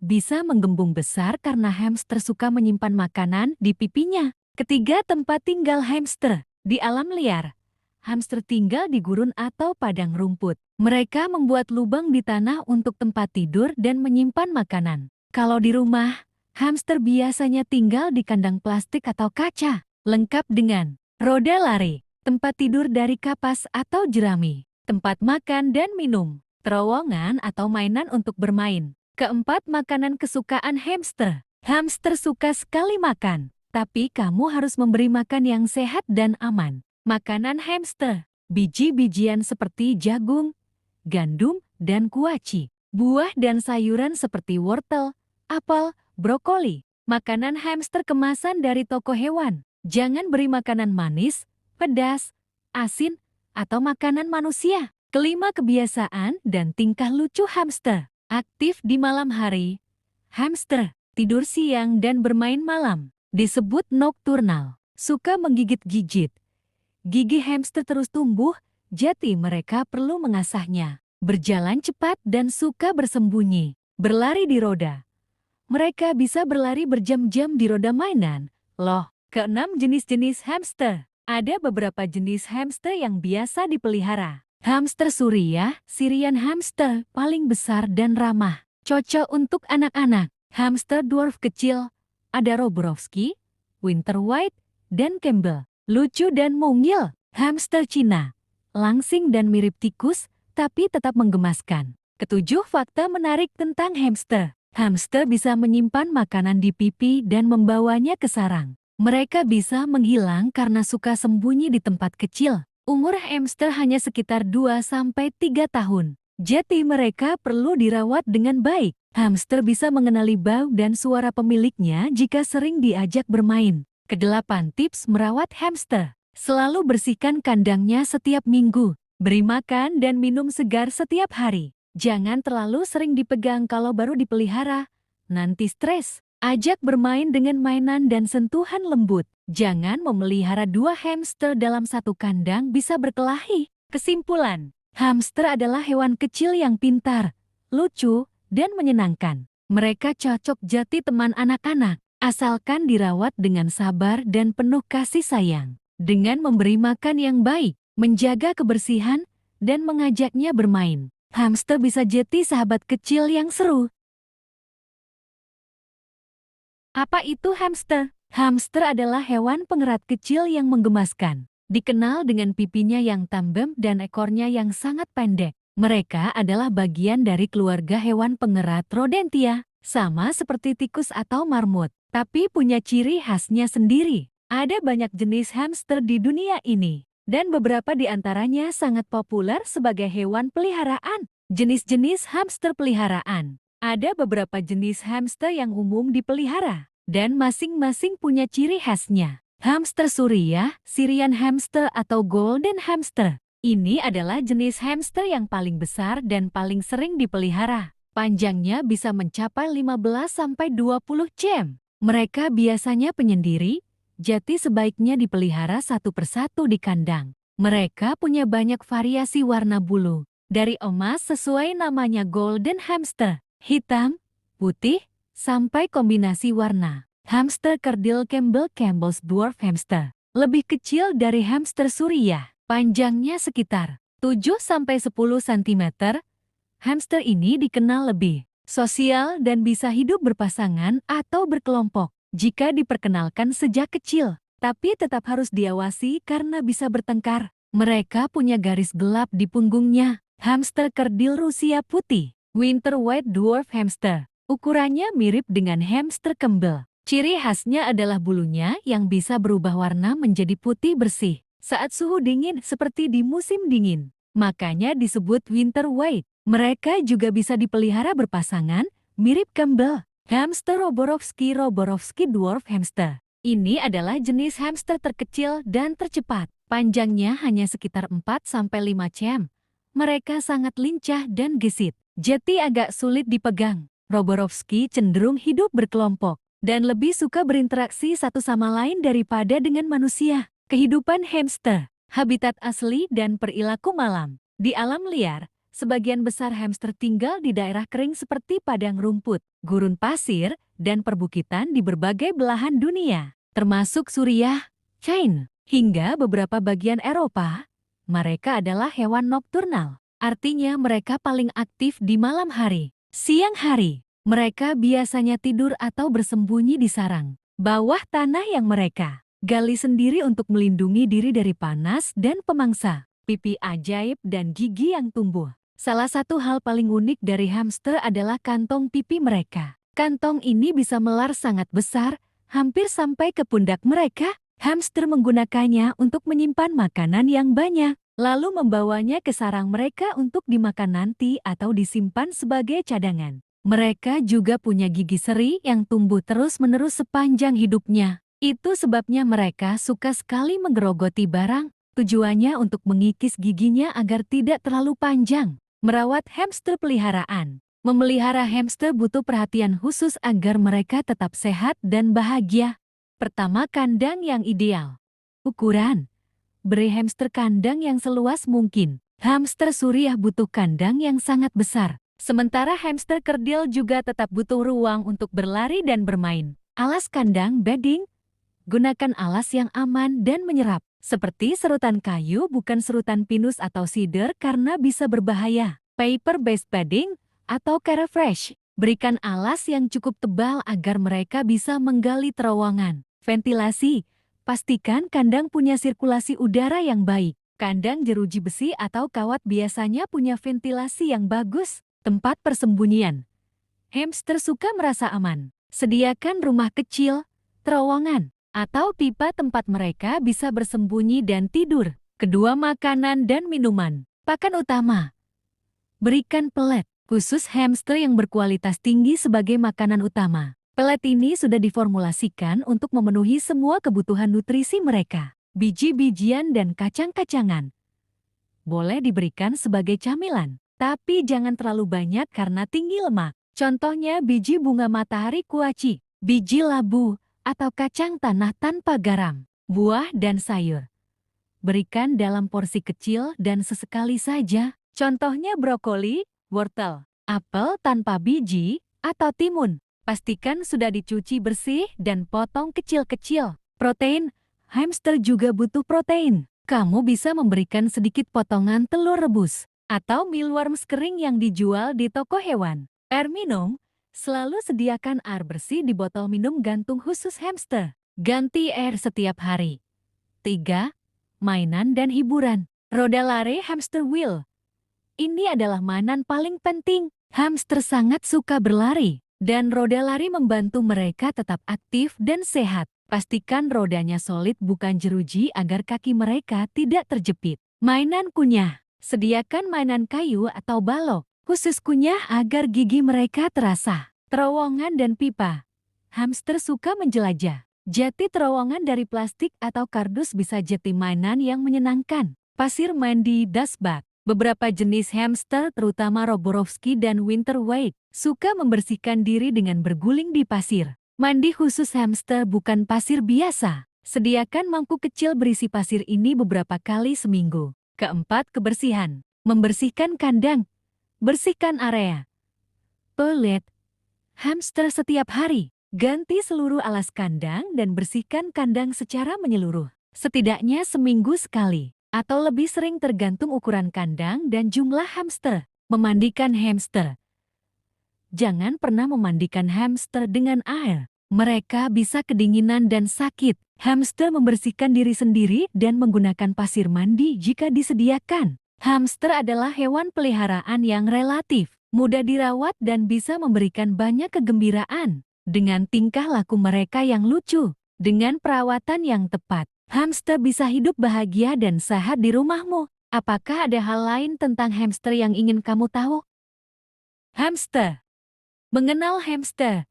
Bisa menggembung besar karena hamster suka menyimpan makanan di pipinya. Ketiga, tempat tinggal hamster. Di alam liar, hamster tinggal di gurun atau padang rumput. Mereka membuat lubang di tanah untuk tempat tidur dan menyimpan makanan. Kalau di rumah, Hamster biasanya tinggal di kandang plastik atau kaca, lengkap dengan roda lari, tempat tidur dari kapas atau jerami, tempat makan dan minum, terowongan atau mainan untuk bermain. Keempat, makanan kesukaan hamster. Hamster suka sekali makan, tapi kamu harus memberi makan yang sehat dan aman. Makanan hamster, biji-bijian seperti jagung, gandum, dan kuaci. Buah dan sayuran seperti wortel, apel, brokoli. Makanan hamster kemasan dari toko hewan. Jangan beri makanan manis, pedas, asin, atau makanan manusia. Kelima, kebiasaan dan tingkah lucu hamster. Aktif di malam hari. Hamster tidur siang dan bermain malam. Disebut nokturnal. Suka menggigit-gigit. Gigi hamster terus tumbuh, jadi mereka perlu mengasahnya. Berjalan cepat dan suka bersembunyi. Berlari di roda. Mereka bisa berlari berjam-jam di roda mainan. Loh, keenam, jenis-jenis hamster. Ada beberapa jenis hamster yang biasa dipelihara. Hamster Suriah, Syrian hamster, paling besar dan ramah. Cocok untuk anak-anak. Hamster dwarf kecil. Ada Roborowski, Winter White, dan Campbell. Lucu dan mungil. Hamster Cina. Langsing dan mirip tikus, tapi tetap menggemaskan. Ketujuh, fakta menarik tentang hamster. Hamster bisa menyimpan makanan di pipi dan membawanya ke sarang. Mereka bisa menghilang karena suka sembunyi di tempat kecil. Umur hamster hanya sekitar 2-3 tahun. Jadi mereka perlu dirawat dengan baik. Hamster bisa mengenali bau dan suara pemiliknya jika sering diajak bermain. Kedelapan, tips merawat hamster. Selalu bersihkan kandangnya setiap minggu. Beri makan dan minum segar setiap hari. Jangan terlalu sering dipegang kalau baru dipelihara. Nanti stres. Ajak bermain dengan mainan dan sentuhan lembut. Jangan memelihara 2 hamster dalam satu kandang, bisa berkelahi. Kesimpulan, hamster adalah hewan kecil yang pintar, lucu, dan menyenangkan. Mereka cocok jadi teman anak-anak, asalkan dirawat dengan sabar dan penuh kasih sayang. Dengan memberi makan yang baik, menjaga kebersihan, dan mengajaknya bermain, hamster bisa jadi sahabat kecil yang seru. Apa itu hamster? Hamster adalah hewan pengerat kecil yang menggemaskan. Dikenal dengan pipinya yang tajam dan ekornya yang sangat pendek. Mereka adalah bagian dari keluarga hewan pengerat Rodentia, sama seperti tikus atau marmut, tapi punya ciri khasnya sendiri. Ada banyak jenis hamster di dunia ini, dan beberapa di antaranya sangat populer sebagai hewan peliharaan. Jenis-jenis hamster peliharaan. Ada beberapa jenis hamster yang umum dipelihara, dan masing-masing punya ciri khasnya. Hamster Suriah, Syrian hamster atau golden hamster. Ini adalah jenis hamster yang paling besar dan paling sering dipelihara. Panjangnya bisa mencapai 15-20 cm. Mereka biasanya penyendiri, jadi sebaiknya dipelihara satu persatu di kandang. Mereka punya banyak variasi warna bulu, dari emas sesuai namanya golden hamster, hitam, putih, sampai kombinasi warna. Hamster kerdil Campbell's dwarf hamster, lebih kecil dari hamster Suriah, panjangnya sekitar 7-10 cm. Hamster ini dikenal lebih sosial dan bisa hidup berpasangan atau berkelompok jika diperkenalkan sejak kecil, tapi tetap harus diawasi karena bisa bertengkar. Mereka punya garis gelap di punggungnya. Hamster kerdil Rusia putih, Winter White dwarf hamster. Ukurannya mirip dengan hamster Campbell. Ciri khasnya adalah bulunya yang bisa berubah warna menjadi putih bersih saat suhu dingin seperti di musim dingin. Makanya disebut Winter White. Mereka juga bisa dipelihara berpasangan, mirip Campbell. Hamster Roborowski dwarf hamster. Ini adalah jenis hamster terkecil dan tercepat. Panjangnya hanya sekitar 4-5 cm. Mereka sangat lincah dan gesit, jadi agak sulit dipegang. Roborowski cenderung hidup berkelompok dan lebih suka berinteraksi satu sama lain daripada dengan manusia. Kehidupan hamster, habitat asli dan perilaku malam. Di alam liar, sebagian besar hamster tinggal di daerah kering seperti padang rumput, gurun pasir, dan perbukitan di berbagai belahan dunia, termasuk Suriah, China, hingga beberapa bagian Eropa. Mereka adalah hewan nokturnal, artinya mereka paling aktif di malam hari. Siang hari, Mereka biasanya tidur atau bersembunyi di sarang bawah tanah yang mereka gali sendiri untuk melindungi diri dari panas dan pemangsa. Pipi ajaib dan gigi yang tumbuh. Salah satu hal paling unik dari hamster adalah kantong pipi mereka. Kantong ini bisa melar sangat besar, hampir sampai ke pundak mereka. Hamster menggunakannya untuk menyimpan makanan yang banyak, lalu membawanya ke sarang mereka untuk dimakan nanti atau disimpan sebagai cadangan. Mereka juga punya gigi seri yang tumbuh terus-menerus sepanjang hidupnya. Itu sebabnya mereka suka sekali menggerogoti barang, tujuannya untuk mengikis giginya agar tidak terlalu panjang. Merawat hamster peliharaan. Memelihara hamster butuh perhatian khusus agar mereka tetap sehat dan bahagia. Pertama, kandang yang ideal. Ukuran. Beri hamster kandang yang seluas mungkin. Hamster suriah butuh kandang yang sangat besar. Sementara hamster kerdil juga tetap butuh ruang untuk berlari dan bermain. Alas kandang bedding. Gunakan alas yang aman dan menyerap. Seperti serutan kayu, bukan serutan pinus atau cedar karena bisa berbahaya. Paper-based bedding atau Carafresh. Berikan alas yang cukup tebal agar mereka bisa menggali terowongan. Ventilasi. Pastikan kandang punya sirkulasi udara yang baik. Kandang jeruji besi atau kawat biasanya punya ventilasi yang bagus. Tempat persembunyian. Hamster suka merasa aman. Sediakan rumah kecil, terowongan, atau pipa tempat mereka bisa bersembunyi dan tidur. Kedua, makanan dan minuman. Pakan utama. Berikan pelet, khusus hamster yang berkualitas tinggi sebagai makanan utama. Pelet ini sudah diformulasikan untuk memenuhi semua kebutuhan nutrisi mereka. Biji-bijian dan kacang-kacangan. Boleh diberikan sebagai camilan, tapi jangan terlalu banyak karena tinggi lemak. Contohnya biji bunga matahari kuaci, biji labu, atau kacang tanah tanpa garam, buah dan sayur. Berikan dalam porsi kecil dan sesekali saja, contohnya brokoli, wortel, apel tanpa biji, atau timun. Pastikan sudah dicuci bersih dan potong kecil-kecil. Protein, hamster juga butuh protein. Kamu bisa memberikan sedikit potongan telur rebus, atau mealworms kering yang dijual di toko hewan. Air minum. Selalu sediakan air bersih di botol minum gantung khusus hamster. Ganti air setiap hari. 3. Mainan dan hiburan. Roda lari hamster wheel. Ini adalah mainan paling penting. Hamster sangat suka berlari, dan roda lari membantu mereka tetap aktif dan sehat. Pastikan rodanya solid bukan jeruji agar kaki mereka tidak terjepit. Mainan kunyah. Sediakan mainan kayu atau balok khusus kunyah agar gigi mereka terasa. Terowongan dan pipa. Hamster suka menjelajah. Jati terowongan dari plastik atau kardus bisa jadi mainan yang menyenangkan. Pasir mandi dustbag. Beberapa jenis hamster, terutama Roborovski dan Winter White, suka membersihkan diri dengan berguling di pasir. Mandi khusus hamster bukan pasir biasa. Sediakan mangkuk kecil berisi pasir ini beberapa kali seminggu. Keempat, kebersihan. Membersihkan kandang. Bersihkan area toilet hamster setiap hari. Ganti seluruh alas kandang dan bersihkan kandang secara menyeluruh. Setidaknya seminggu sekali, atau lebih sering tergantung ukuran kandang dan jumlah hamster. Memandikan hamster. Jangan pernah memandikan hamster dengan air. Mereka bisa kedinginan dan sakit. Hamster membersihkan diri sendiri dan menggunakan pasir mandi jika disediakan. Hamster adalah hewan peliharaan yang relatif mudah dirawat dan bisa memberikan banyak kegembiraan. Dengan tingkah laku mereka yang lucu, dengan perawatan yang tepat, hamster bisa hidup bahagia dan sehat di rumahmu. Apakah ada hal lain tentang hamster yang ingin kamu tahu? Hamster. Mengenal hamster.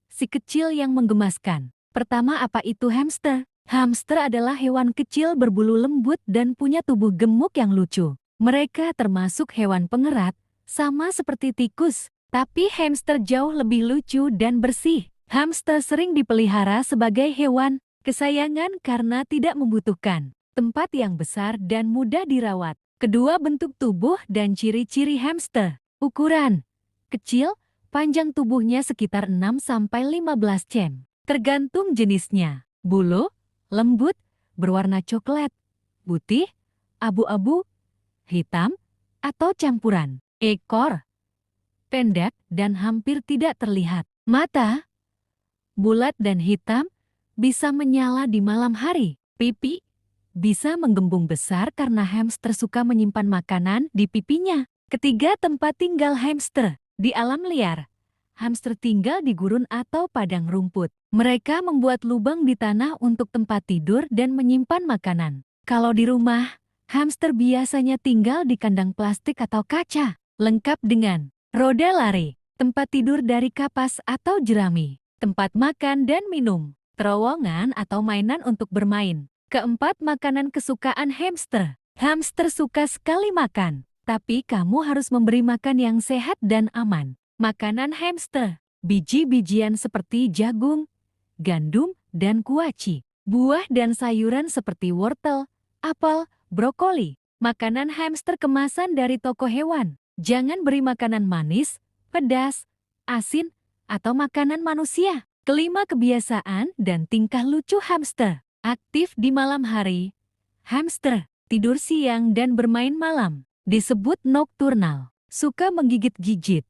Si kecil yang menggemaskan. Pertama, apa itu hamster? Hamster adalah hewan kecil berbulu lembut dan punya tubuh gemuk yang lucu. Mereka termasuk hewan pengerat, sama seperti tikus, tapi hamster jauh lebih lucu dan bersih. Hamster sering dipelihara sebagai hewan kesayangan karena tidak membutuhkan tempat yang besar dan mudah dirawat. Kedua, bentuk tubuh dan ciri-ciri hamster. Ukuran kecil, panjang tubuhnya sekitar 6-15 cm. Tergantung jenisnya. Bulu lembut, berwarna coklat, putih, abu-abu, hitam, atau campuran. Ekor pendek dan hampir tidak terlihat. Mata, bulat dan hitam, bisa menyala di malam hari. Pipi bisa menggembung besar karena hamster suka menyimpan makanan di pipinya. Ketiga, tempat tinggal hamster. Di alam liar, hamster tinggal di gurun atau padang rumput. Mereka membuat lubang di tanah untuk tempat tidur dan menyimpan makanan. Kalau di rumah, hamster biasanya tinggal di kandang plastik atau kaca, lengkap dengan roda lari, tempat tidur dari kapas atau jerami, tempat makan dan minum, terowongan atau mainan untuk bermain. Keempat, makanan kesukaan hamster. Hamster suka sekali makan, tapi kamu harus memberi makan yang sehat dan aman. Makanan hamster, biji-bijian seperti jagung, gandum, dan kuaci. Buah dan sayuran seperti wortel, apel, brokoli. Makanan hamster kemasan dari toko hewan. Jangan beri makanan manis, pedas, asin, atau makanan manusia. Kelima, kebiasaan dan tingkah lucu hamster. Aktif di malam hari. Hamster tidur siang dan bermain malam. Disebut nokturnal. Suka menggigit-gigit.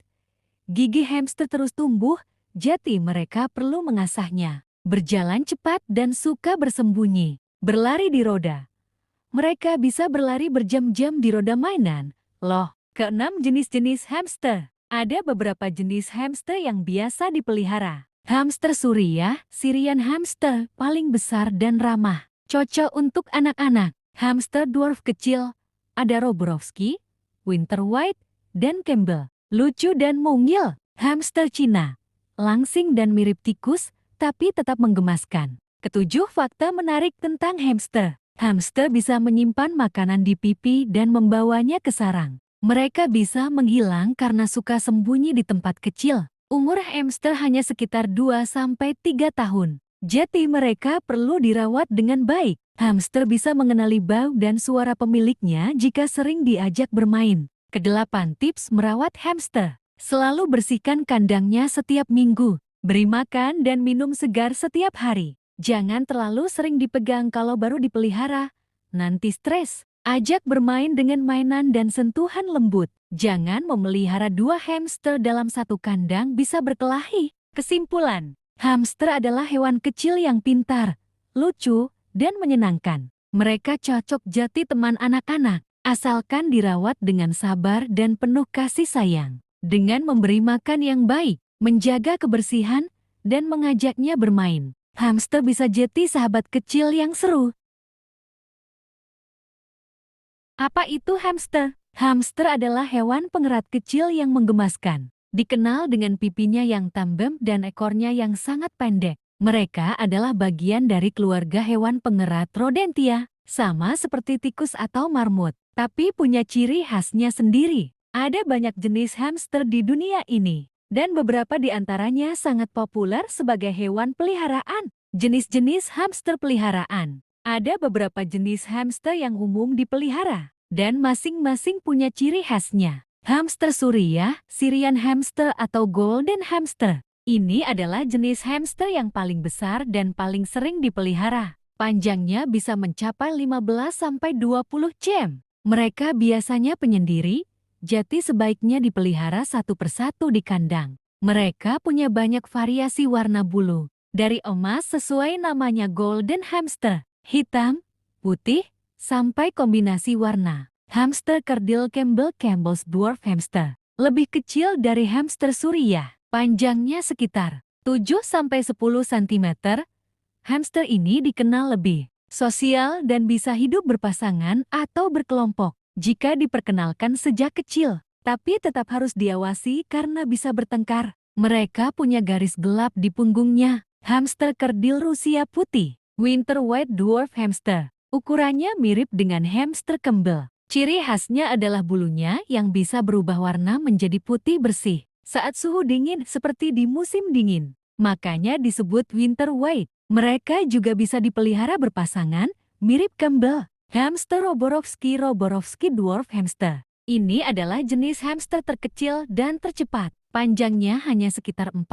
Gigi hamster terus tumbuh, jadi mereka perlu mengasahnya. Berjalan cepat dan suka bersembunyi. Berlari di roda. Mereka bisa berlari berjam-jam di roda mainan. Loh, keenam, jenis-jenis hamster. Ada beberapa jenis hamster yang biasa dipelihara. Hamster Suriah, Syrian hamster, paling besar dan ramah. Cocok untuk anak-anak. Hamster dwarf kecil, ada Roborowski, Winter White, dan Campbell. Lucu dan mungil. Hamster Cina, langsing dan mirip tikus, tapi tetap menggemaskan. Ketujuh, fakta menarik tentang hamster. Hamster bisa menyimpan makanan di pipi dan membawanya ke sarang. Mereka bisa menghilang karena suka sembunyi di tempat kecil. Umur hamster hanya sekitar 2-3 tahun. Jadi mereka perlu dirawat dengan baik. Hamster bisa mengenali bau dan suara pemiliknya jika sering diajak bermain. Kedelapan, tips merawat hamster. Selalu bersihkan kandangnya setiap minggu. Beri makan dan minum segar setiap hari. Jangan terlalu sering dipegang kalau baru dipelihara. Nanti stres. Ajak bermain dengan mainan dan sentuhan lembut. Jangan memelihara 2 hamster dalam satu kandang, bisa berkelahi. Kesimpulan, hamster adalah hewan kecil yang pintar, lucu, dan menyenangkan. Mereka cocok jadi teman anak-anak, asalkan dirawat dengan sabar dan penuh kasih sayang. Dengan memberi makan yang baik, menjaga kebersihan, dan mengajaknya bermain, hamster bisa jadi sahabat kecil yang seru. Apa itu hamster? Hamster adalah hewan pengerat kecil yang menggemaskan. Dikenal dengan pipinya yang tajam dan ekornya yang sangat pendek. Mereka adalah bagian dari keluarga hewan pengerat Rodentia, sama seperti tikus atau marmut, tapi punya ciri khasnya sendiri. Ada banyak jenis hamster di dunia ini, dan beberapa di antaranya sangat populer sebagai hewan peliharaan. Jenis-jenis hamster peliharaan. Ada beberapa jenis hamster yang umum dipelihara, dan masing-masing punya ciri khasnya. Hamster Suriah, Syrian hamster atau golden hamster. Ini adalah jenis hamster yang paling besar dan paling sering dipelihara. Panjangnya bisa mencapai 15-20 cm. Mereka biasanya penyendiri, jadi sebaiknya dipelihara satu persatu di kandang. Mereka punya banyak variasi warna bulu. Dari emas sesuai namanya golden hamster, hitam, putih, sampai kombinasi warna. Hamster kerdil Campbell's dwarf hamster. Lebih kecil dari hamster Suriah. Panjangnya sekitar 7-10 cm. Hamster ini dikenal lebih sosial dan bisa hidup berpasangan atau berkelompok jika diperkenalkan sejak kecil. Tapi tetap harus diawasi karena bisa bertengkar. Mereka punya garis gelap di punggungnya. Hamster kerdil Rusia putih, Winter White dwarf hamster. Ukurannya mirip dengan hamster Campbell. Ciri khasnya adalah bulunya yang bisa berubah warna menjadi putih bersih saat suhu dingin seperti di musim dingin. Makanya disebut Winter White. Mereka juga bisa dipelihara berpasangan, mirip Campbell. Hamster Roborowski dwarf hamster. Ini adalah jenis hamster terkecil dan tercepat. Panjangnya hanya sekitar 4-5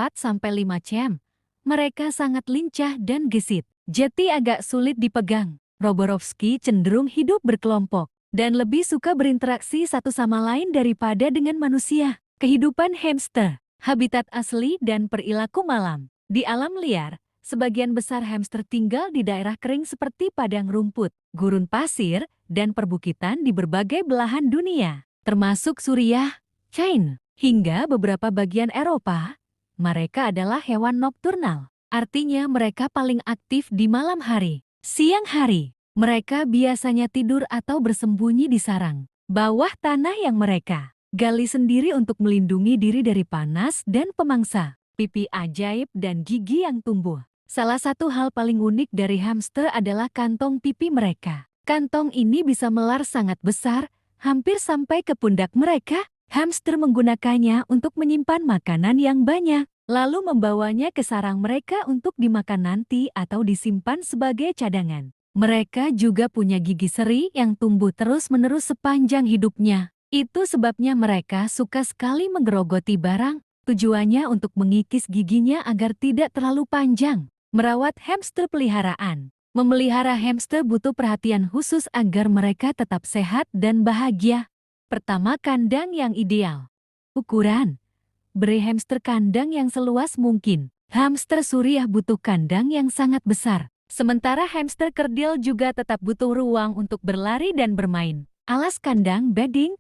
cm. Mereka sangat lincah dan gesit, jadi agak sulit dipegang. Roborowski cenderung hidup berkelompok dan lebih suka berinteraksi satu sama lain daripada dengan manusia. Kehidupan hamster, habitat asli dan perilaku malam. Di alam liar, sebagian besar hamster tinggal di daerah kering seperti padang rumput, gurun pasir, dan perbukitan di berbagai belahan dunia, termasuk Suriah, China, hingga beberapa bagian Eropa. Mereka adalah hewan nokturnal, artinya mereka paling aktif di malam hari. Siang hari, mereka biasanya tidur atau bersembunyi di sarang bawah tanah yang mereka gali sendiri untuk melindungi diri dari panas dan pemangsa, pipi ajaib dan gigi yang tumbuh. Salah satu hal paling unik dari hamster adalah kantong pipi mereka. Kantong ini bisa melar sangat besar, hampir sampai ke pundak mereka. Hamster menggunakannya untuk menyimpan makanan yang banyak, lalu membawanya ke sarang mereka untuk dimakan nanti atau disimpan sebagai cadangan. Mereka juga punya gigi seri yang tumbuh terus-menerus sepanjang hidupnya. Itu sebabnya mereka suka sekali menggerogoti barang, tujuannya untuk mengikis giginya agar tidak terlalu panjang. Merawat hamster peliharaan. Memelihara hamster butuh perhatian khusus agar mereka tetap sehat dan bahagia. Pertama, kandang yang ideal. Ukuran. Beri hamster kandang yang seluas mungkin. Hamster Suriah butuh kandang yang sangat besar. Sementara hamster kerdil juga tetap butuh ruang untuk berlari dan bermain. Alas kandang bedding.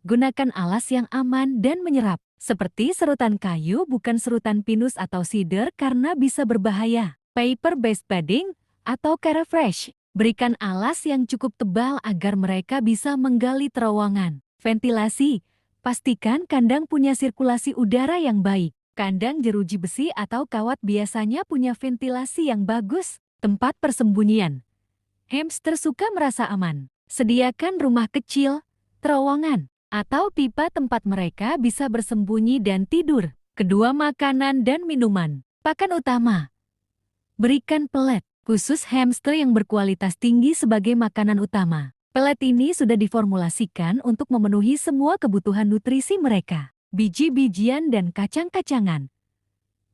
Gunakan alas yang aman dan menyerap, seperti serutan kayu bukan serutan pinus atau cedar karena bisa berbahaya. Paper-based bedding atau Carafresh. Berikan alas yang cukup tebal agar mereka bisa menggali terowongan. Ventilasi. Pastikan kandang punya sirkulasi udara yang baik. Kandang jeruji besi atau kawat biasanya punya ventilasi yang bagus. Tempat persembunyian. Hamster suka merasa aman. Sediakan rumah kecil, terowongan, atau pipa tempat mereka bisa bersembunyi dan tidur. Kedua, makanan dan minuman. Pakan utama. Berikan pelet, khusus hamster yang berkualitas tinggi sebagai makanan utama. Pelet ini sudah diformulasikan untuk memenuhi semua kebutuhan nutrisi mereka. Biji-bijian dan kacang-kacangan.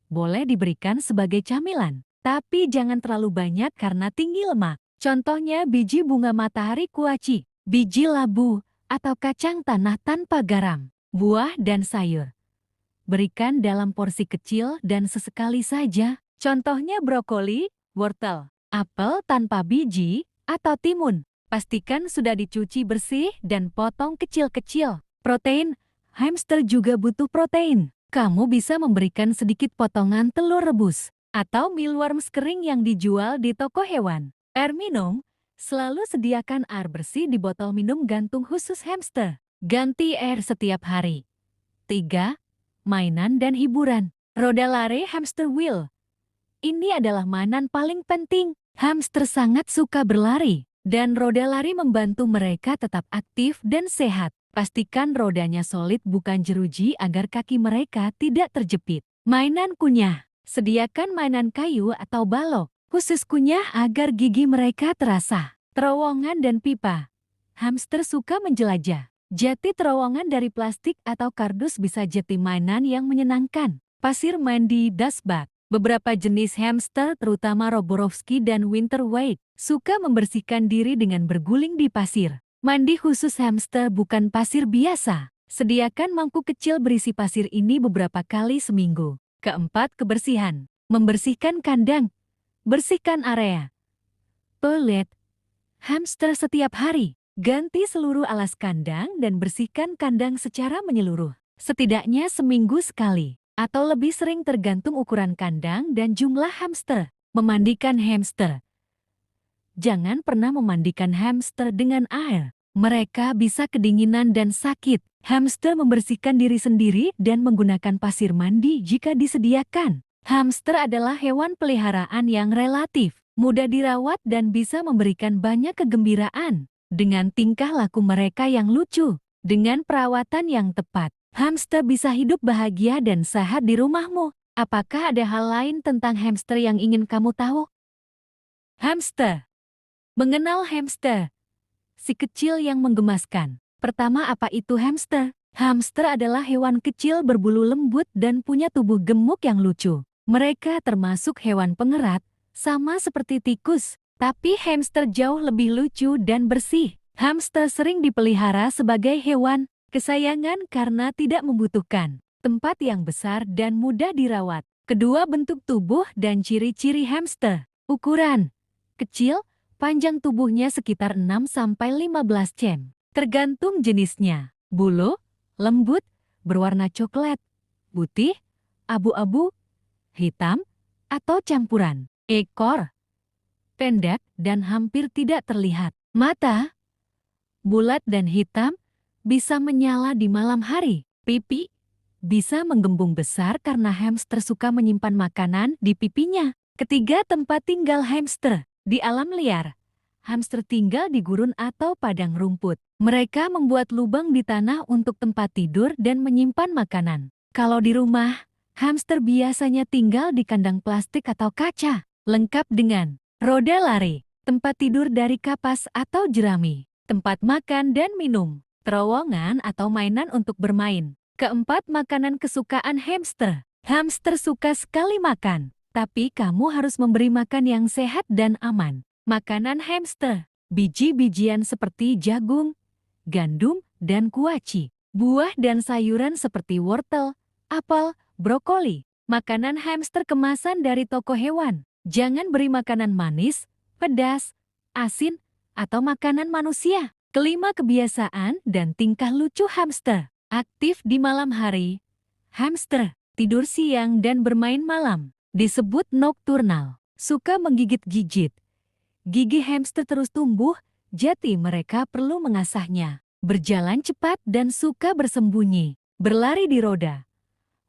Boleh diberikan sebagai camilan, tapi jangan terlalu banyak karena tinggi lemak. Contohnya biji bunga matahari kuaci, biji labu, atau kacang tanah tanpa garam, buah dan sayur. Berikan dalam porsi kecil dan sesekali saja, contohnya brokoli, wortel, apel tanpa biji, atau timun. Pastikan sudah dicuci bersih dan potong kecil-kecil. Protein, hamster juga butuh protein. Kamu bisa memberikan sedikit potongan telur rebus, atau mealworms kering yang dijual di toko hewan. Air minum. Selalu sediakan air bersih di botol minum gantung khusus hamster. Ganti air setiap hari. 3. Mainan dan hiburan. Roda lari hamster wheel. Ini adalah mainan paling penting. Hamster sangat suka berlari, dan roda lari membantu mereka tetap aktif dan sehat. Pastikan rodanya solid bukan jeruji agar kaki mereka tidak terjepit. Mainan kunyah. Sediakan mainan kayu atau balok khusus kunyah agar gigi mereka terasa. Terowongan dan pipa. Hamster suka menjelajah. Jati terowongan dari plastik atau kardus bisa jadi mainan yang menyenangkan. Pasir mandi dustbag. Beberapa jenis hamster terutama Roborovski dan Winter White suka membersihkan diri dengan berguling di pasir. Mandi khusus hamster bukan pasir biasa. Sediakan mangkuk kecil berisi pasir ini beberapa kali seminggu. Keempat, kebersihan. Membersihkan kandang. Bersihkan area toilet hamster setiap hari. Ganti seluruh alas kandang dan bersihkan kandang secara menyeluruh. Setidaknya seminggu sekali, atau lebih sering tergantung ukuran kandang dan jumlah hamster. Memandikan hamster. Jangan pernah memandikan hamster dengan air. Mereka bisa kedinginan dan sakit. Hamster membersihkan diri sendiri dan menggunakan pasir mandi jika disediakan. Hamster adalah hewan peliharaan yang relatif mudah dirawat dan bisa memberikan banyak kegembiraan. Dengan tingkah laku mereka yang lucu, dengan perawatan yang tepat, hamster bisa hidup bahagia dan sehat di rumahmu. Apakah ada hal lain tentang hamster yang ingin kamu tahu? Hamster. Mengenal hamster. Si kecil yang menggemaskan. Pertama, apa itu hamster? Hamster adalah hewan kecil berbulu lembut dan punya tubuh gemuk yang lucu. Mereka termasuk hewan pengerat, sama seperti tikus, tapi hamster jauh lebih lucu dan bersih. Hamster sering dipelihara sebagai hewan kesayangan karena tidak membutuhkan tempat yang besar dan mudah dirawat. Kedua, bentuk tubuh dan ciri-ciri hamster. Ukuran kecil, panjang tubuhnya sekitar 6–15 cm. Tergantung jenisnya. Bulu lembut, berwarna coklat, putih, abu-abu, hitam, atau campuran. Ekor pendek dan hampir tidak terlihat. Mata bulat dan hitam, bisa menyala di malam hari. Pipi bisa menggembung besar karena hamster suka menyimpan makanan di pipinya. Ketiga, tempat tinggal hamster. Di alam liar, hamster tinggal di gurun atau padang rumput. Mereka membuat lubang di tanah untuk tempat tidur dan menyimpan makanan. Kalau di rumah, hamster biasanya tinggal di kandang plastik atau kaca, lengkap dengan roda lari, tempat tidur dari kapas atau jerami, tempat makan dan minum, terowongan atau mainan untuk bermain. Keempat, makanan kesukaan hamster. Hamster suka sekali makan, tapi kamu harus memberi makan yang sehat dan aman. Makanan hamster: biji-bijian seperti jagung, gandum, dan kuaci. Buah dan sayuran seperti wortel, apel, brokoli. Makanan hamster kemasan dari toko hewan. Jangan beri makanan manis, pedas, asin, atau makanan manusia. Kelima, kebiasaan dan tingkah lucu hamster. Aktif di malam hari, hamster tidur siang dan bermain malam. Disebut nokturnal. Suka menggigit-gigit. Gigi hamster terus tumbuh, jadi mereka perlu mengasahnya. Berjalan cepat dan suka bersembunyi. Berlari di roda.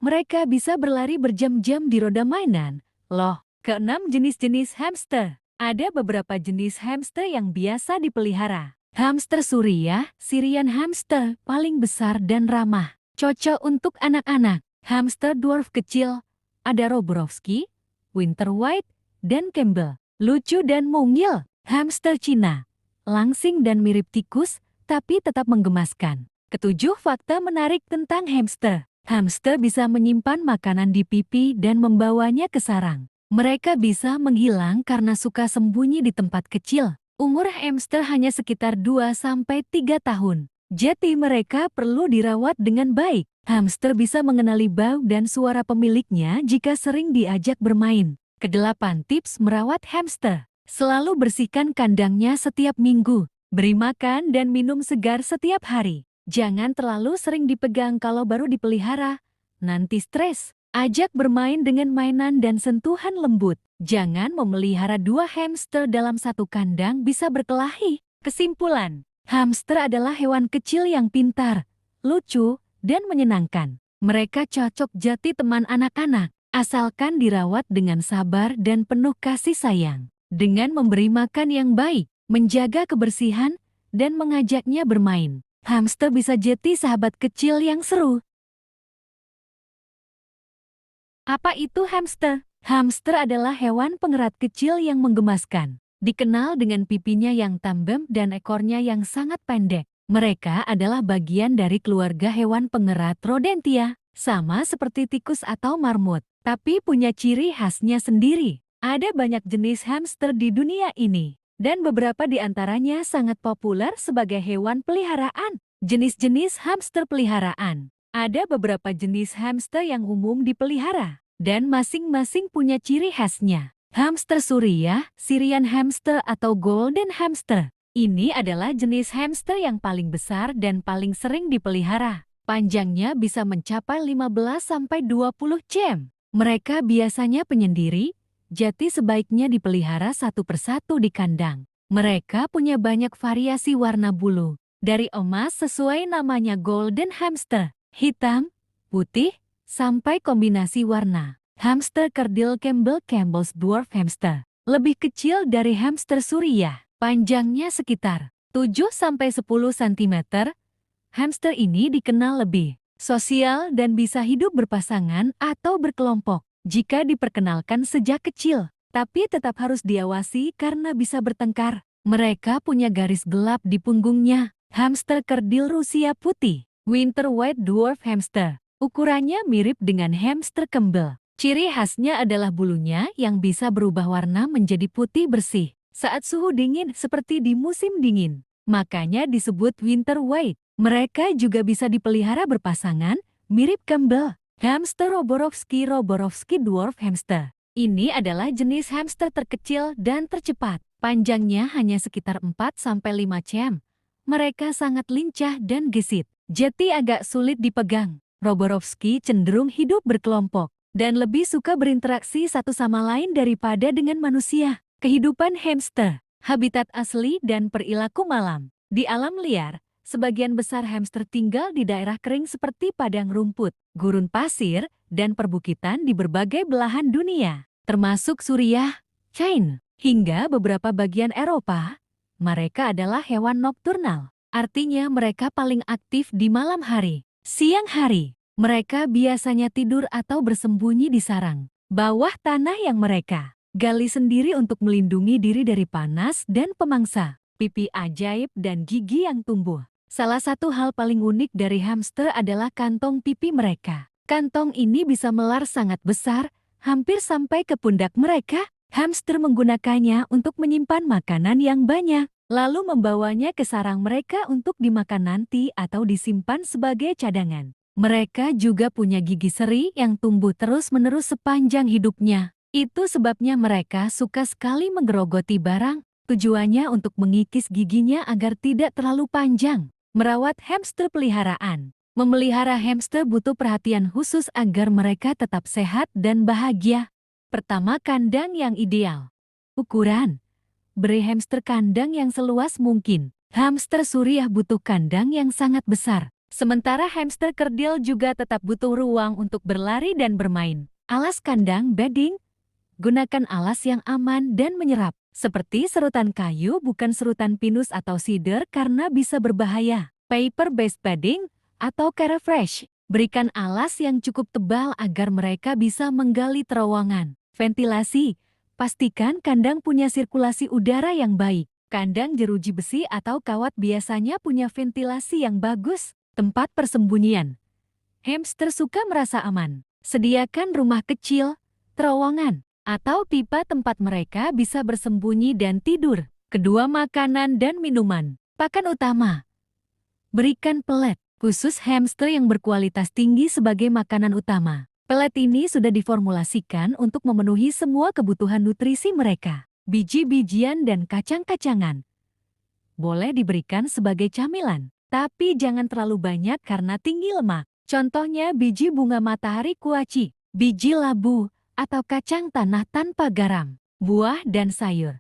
Mereka bisa berlari berjam-jam di roda mainan. Loh, keenam, jenis-jenis hamster. Ada beberapa jenis hamster yang biasa dipelihara. Hamster Suriah, Syrian hamster, paling besar dan ramah. Cocok untuk anak-anak. Hamster dwarf kecil, ada Roborowski, Winter White, dan Campbell. Lucu dan mungil. Hamster Cina, langsing dan mirip tikus, tapi tetap menggemaskan. Ketujuh, fakta menarik tentang hamster. Hamster bisa menyimpan makanan di pipi dan membawanya ke sarang. Mereka bisa menghilang karena suka sembunyi di tempat kecil. Umur hamster hanya sekitar 2–3 tahun. Jadi mereka perlu dirawat dengan baik. Hamster bisa mengenali bau dan suara pemiliknya jika sering diajak bermain. Kedelapan, tips merawat hamster. Selalu bersihkan kandangnya setiap minggu. Beri makan dan minum segar setiap hari. Jangan terlalu sering dipegang kalau baru dipelihara. Nanti stres. Ajak bermain dengan mainan dan sentuhan lembut. Jangan memelihara 2 hamster dalam satu kandang, bisa berkelahi. Kesimpulan, hamster adalah hewan kecil yang pintar, lucu, dan menyenangkan. Mereka cocok jadi teman anak-anak, asalkan dirawat dengan sabar dan penuh kasih sayang. Dengan memberi makan yang baik, menjaga kebersihan, dan mengajaknya bermain, hamster bisa jadi sahabat kecil yang seru. Apa itu hamster? Hamster adalah hewan pengerat kecil yang menggemaskan. Dikenal dengan pipinya yang tajam dan ekornya yang sangat pendek. Mereka adalah bagian dari keluarga hewan pengerat Rodentia, sama seperti tikus atau marmut, tapi punya ciri khasnya sendiri. Ada banyak jenis hamster di dunia ini, dan beberapa di antaranya sangat populer sebagai hewan peliharaan. Jenis-jenis hamster peliharaan. Ada beberapa jenis hamster yang umum dipelihara, dan masing-masing punya ciri khasnya. Hamster Suriah, Syrian hamster atau golden hamster. Ini adalah jenis hamster yang paling besar dan paling sering dipelihara. Panjangnya bisa mencapai 15–20 cm. Mereka biasanya penyendiri, jadi sebaiknya dipelihara satu persatu di kandang. Mereka punya banyak variasi warna bulu. Dari emas sesuai namanya golden hamster, hitam, putih, sampai kombinasi warna. Hamster kerdil Campbell's dwarf hamster. Lebih kecil dari hamster Suriah. Panjangnya sekitar 7–10 cm. Hamster ini dikenal lebih sosial dan bisa hidup berpasangan atau berkelompok jika diperkenalkan sejak kecil. Tapi tetap harus diawasi karena bisa bertengkar. Mereka punya garis gelap di punggungnya. Hamster kerdil Rusia putih, Winter White dwarf hamster. Ukurannya mirip dengan hamster Campbell. Ciri khasnya adalah bulunya yang bisa berubah warna menjadi putih bersih saat suhu dingin seperti di musim dingin. Makanya disebut Winter White. Mereka juga bisa dipelihara berpasangan, mirip Campbell. Hamster Roborovski Dwarf Hamster. Ini adalah jenis hamster terkecil dan tercepat. Panjangnya hanya sekitar 4-5 cm. Mereka sangat lincah dan gesit. Jadi agak sulit dipegang. Roborovski cenderung hidup berkelompok dan lebih suka berinteraksi satu sama lain daripada dengan manusia. Kehidupan hamster, habitat asli dan perilaku malam. Di alam liar, sebagian besar hamster tinggal di daerah kering seperti padang rumput, gurun pasir, dan perbukitan di berbagai belahan dunia, termasuk Suriah, China, hingga beberapa bagian Eropa. Mereka adalah hewan nokturnal, artinya mereka paling aktif di malam hari. Siang hari, mereka biasanya tidur atau bersembunyi di sarang bawah tanah yang mereka gali sendiri untuk melindungi diri dari panas dan pemangsa. Pipi ajaib dan gigi yang tumbuh. Salah satu hal paling unik dari hamster adalah kantong pipi mereka. Kantong ini bisa melar sangat besar, hampir sampai ke pundak mereka. Hamster menggunakannya untuk menyimpan makanan yang banyak, lalu membawanya ke sarang mereka untuk dimakan nanti atau disimpan sebagai cadangan. Mereka juga punya gigi seri yang tumbuh terus-menerus sepanjang hidupnya. Itu sebabnya mereka suka sekali menggerogoti barang, tujuannya untuk mengikis giginya agar tidak terlalu panjang. Merawat hamster peliharaan. Memelihara hamster butuh perhatian khusus agar mereka tetap sehat dan bahagia. Pertama, kandang yang ideal. Ukuran. Beri hamster kandang yang seluas mungkin. Hamster Suriah butuh kandang yang sangat besar. Sementara hamster kerdil juga tetap butuh ruang untuk berlari dan bermain. Alas kandang bedding. Gunakan alas yang aman dan menyerap, seperti serutan kayu bukan serutan pinus atau cedar karena bisa berbahaya. Paper-based bedding atau Carafresh. Berikan alas yang cukup tebal agar mereka bisa menggali terowongan. Ventilasi. Pastikan kandang punya sirkulasi udara yang baik. Kandang jeruji besi atau kawat biasanya punya ventilasi yang bagus. Tempat persembunyian. Hamster suka merasa aman. Sediakan rumah kecil, terowongan, atau pipa tempat mereka bisa bersembunyi dan tidur. Kedua, makanan dan minuman. Pakan utama. Berikan pelet, khusus hamster yang berkualitas tinggi sebagai makanan utama. Pelet ini sudah diformulasikan untuk memenuhi semua kebutuhan nutrisi mereka. Biji-bijian dan kacang-kacangan. Boleh diberikan sebagai camilan, tapi jangan terlalu banyak karena tinggi lemak. Contohnya biji bunga matahari kuaci, biji labu, atau kacang tanah tanpa garam, buah dan sayur.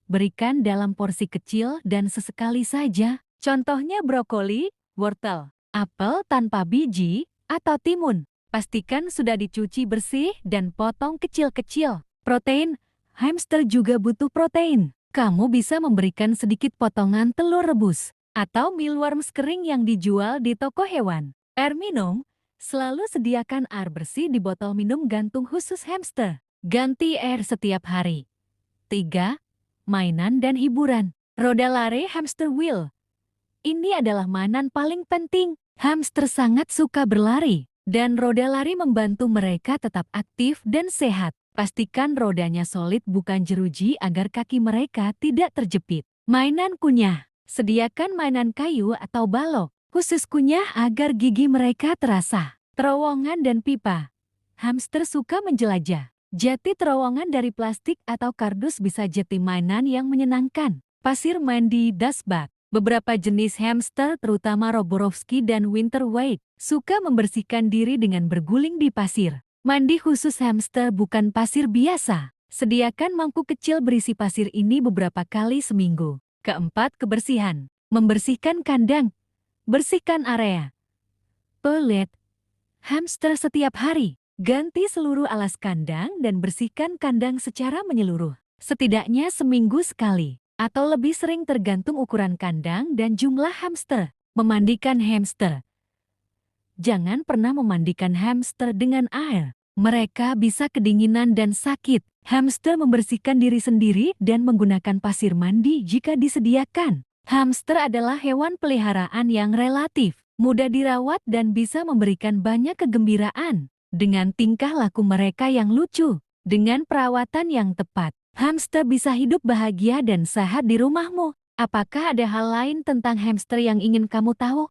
Berikan dalam porsi kecil dan sesekali saja. Contohnya brokoli, wortel, apel tanpa biji, atau timun. Pastikan sudah dicuci bersih dan potong kecil-kecil. Protein, hamster juga butuh protein. Kamu bisa memberikan sedikit potongan telur rebus atau mealworms kering yang dijual di toko hewan. Air minum. Selalu sediakan air bersih di botol minum gantung khusus hamster. Ganti air setiap hari. 3. Mainan dan hiburan. Roda lari hamster wheel. Ini adalah mainan paling penting. Hamster sangat suka berlari, dan roda lari membantu mereka tetap aktif dan sehat. Pastikan rodanya solid bukan jeruji agar kaki mereka tidak terjepit. Mainan kunyah. Sediakan mainan kayu atau balok khusus kunyah agar gigi mereka terasa. Terowongan dan pipa. Hamster suka menjelajah. Jati terowongan dari plastik atau kardus bisa jadi mainan yang menyenangkan. Pasir mandi dustbag. Beberapa jenis hamster, terutama Roborovski dan Winter White, suka membersihkan diri dengan berguling di pasir. Mandi khusus hamster bukan pasir biasa. Sediakan mangkuk kecil berisi pasir ini beberapa kali seminggu. Keempat, kebersihan. Membersihkan kandang. Bersihkan area toilet hamster setiap hari. Ganti seluruh alas kandang dan bersihkan kandang secara menyeluruh. Setidaknya seminggu sekali, atau lebih sering tergantung ukuran kandang dan jumlah hamster. Memandikan hamster. Jangan pernah memandikan hamster dengan air. Mereka bisa kedinginan dan sakit. Hamster membersihkan diri sendiri dan menggunakan pasir mandi jika disediakan. Hamster adalah hewan peliharaan yang relatif mudah dirawat dan bisa memberikan banyak kegembiraan. Dengan tingkah laku mereka yang lucu, dengan perawatan yang tepat, hamster bisa hidup bahagia dan sehat di rumahmu. Apakah ada hal lain tentang hamster yang ingin kamu tahu?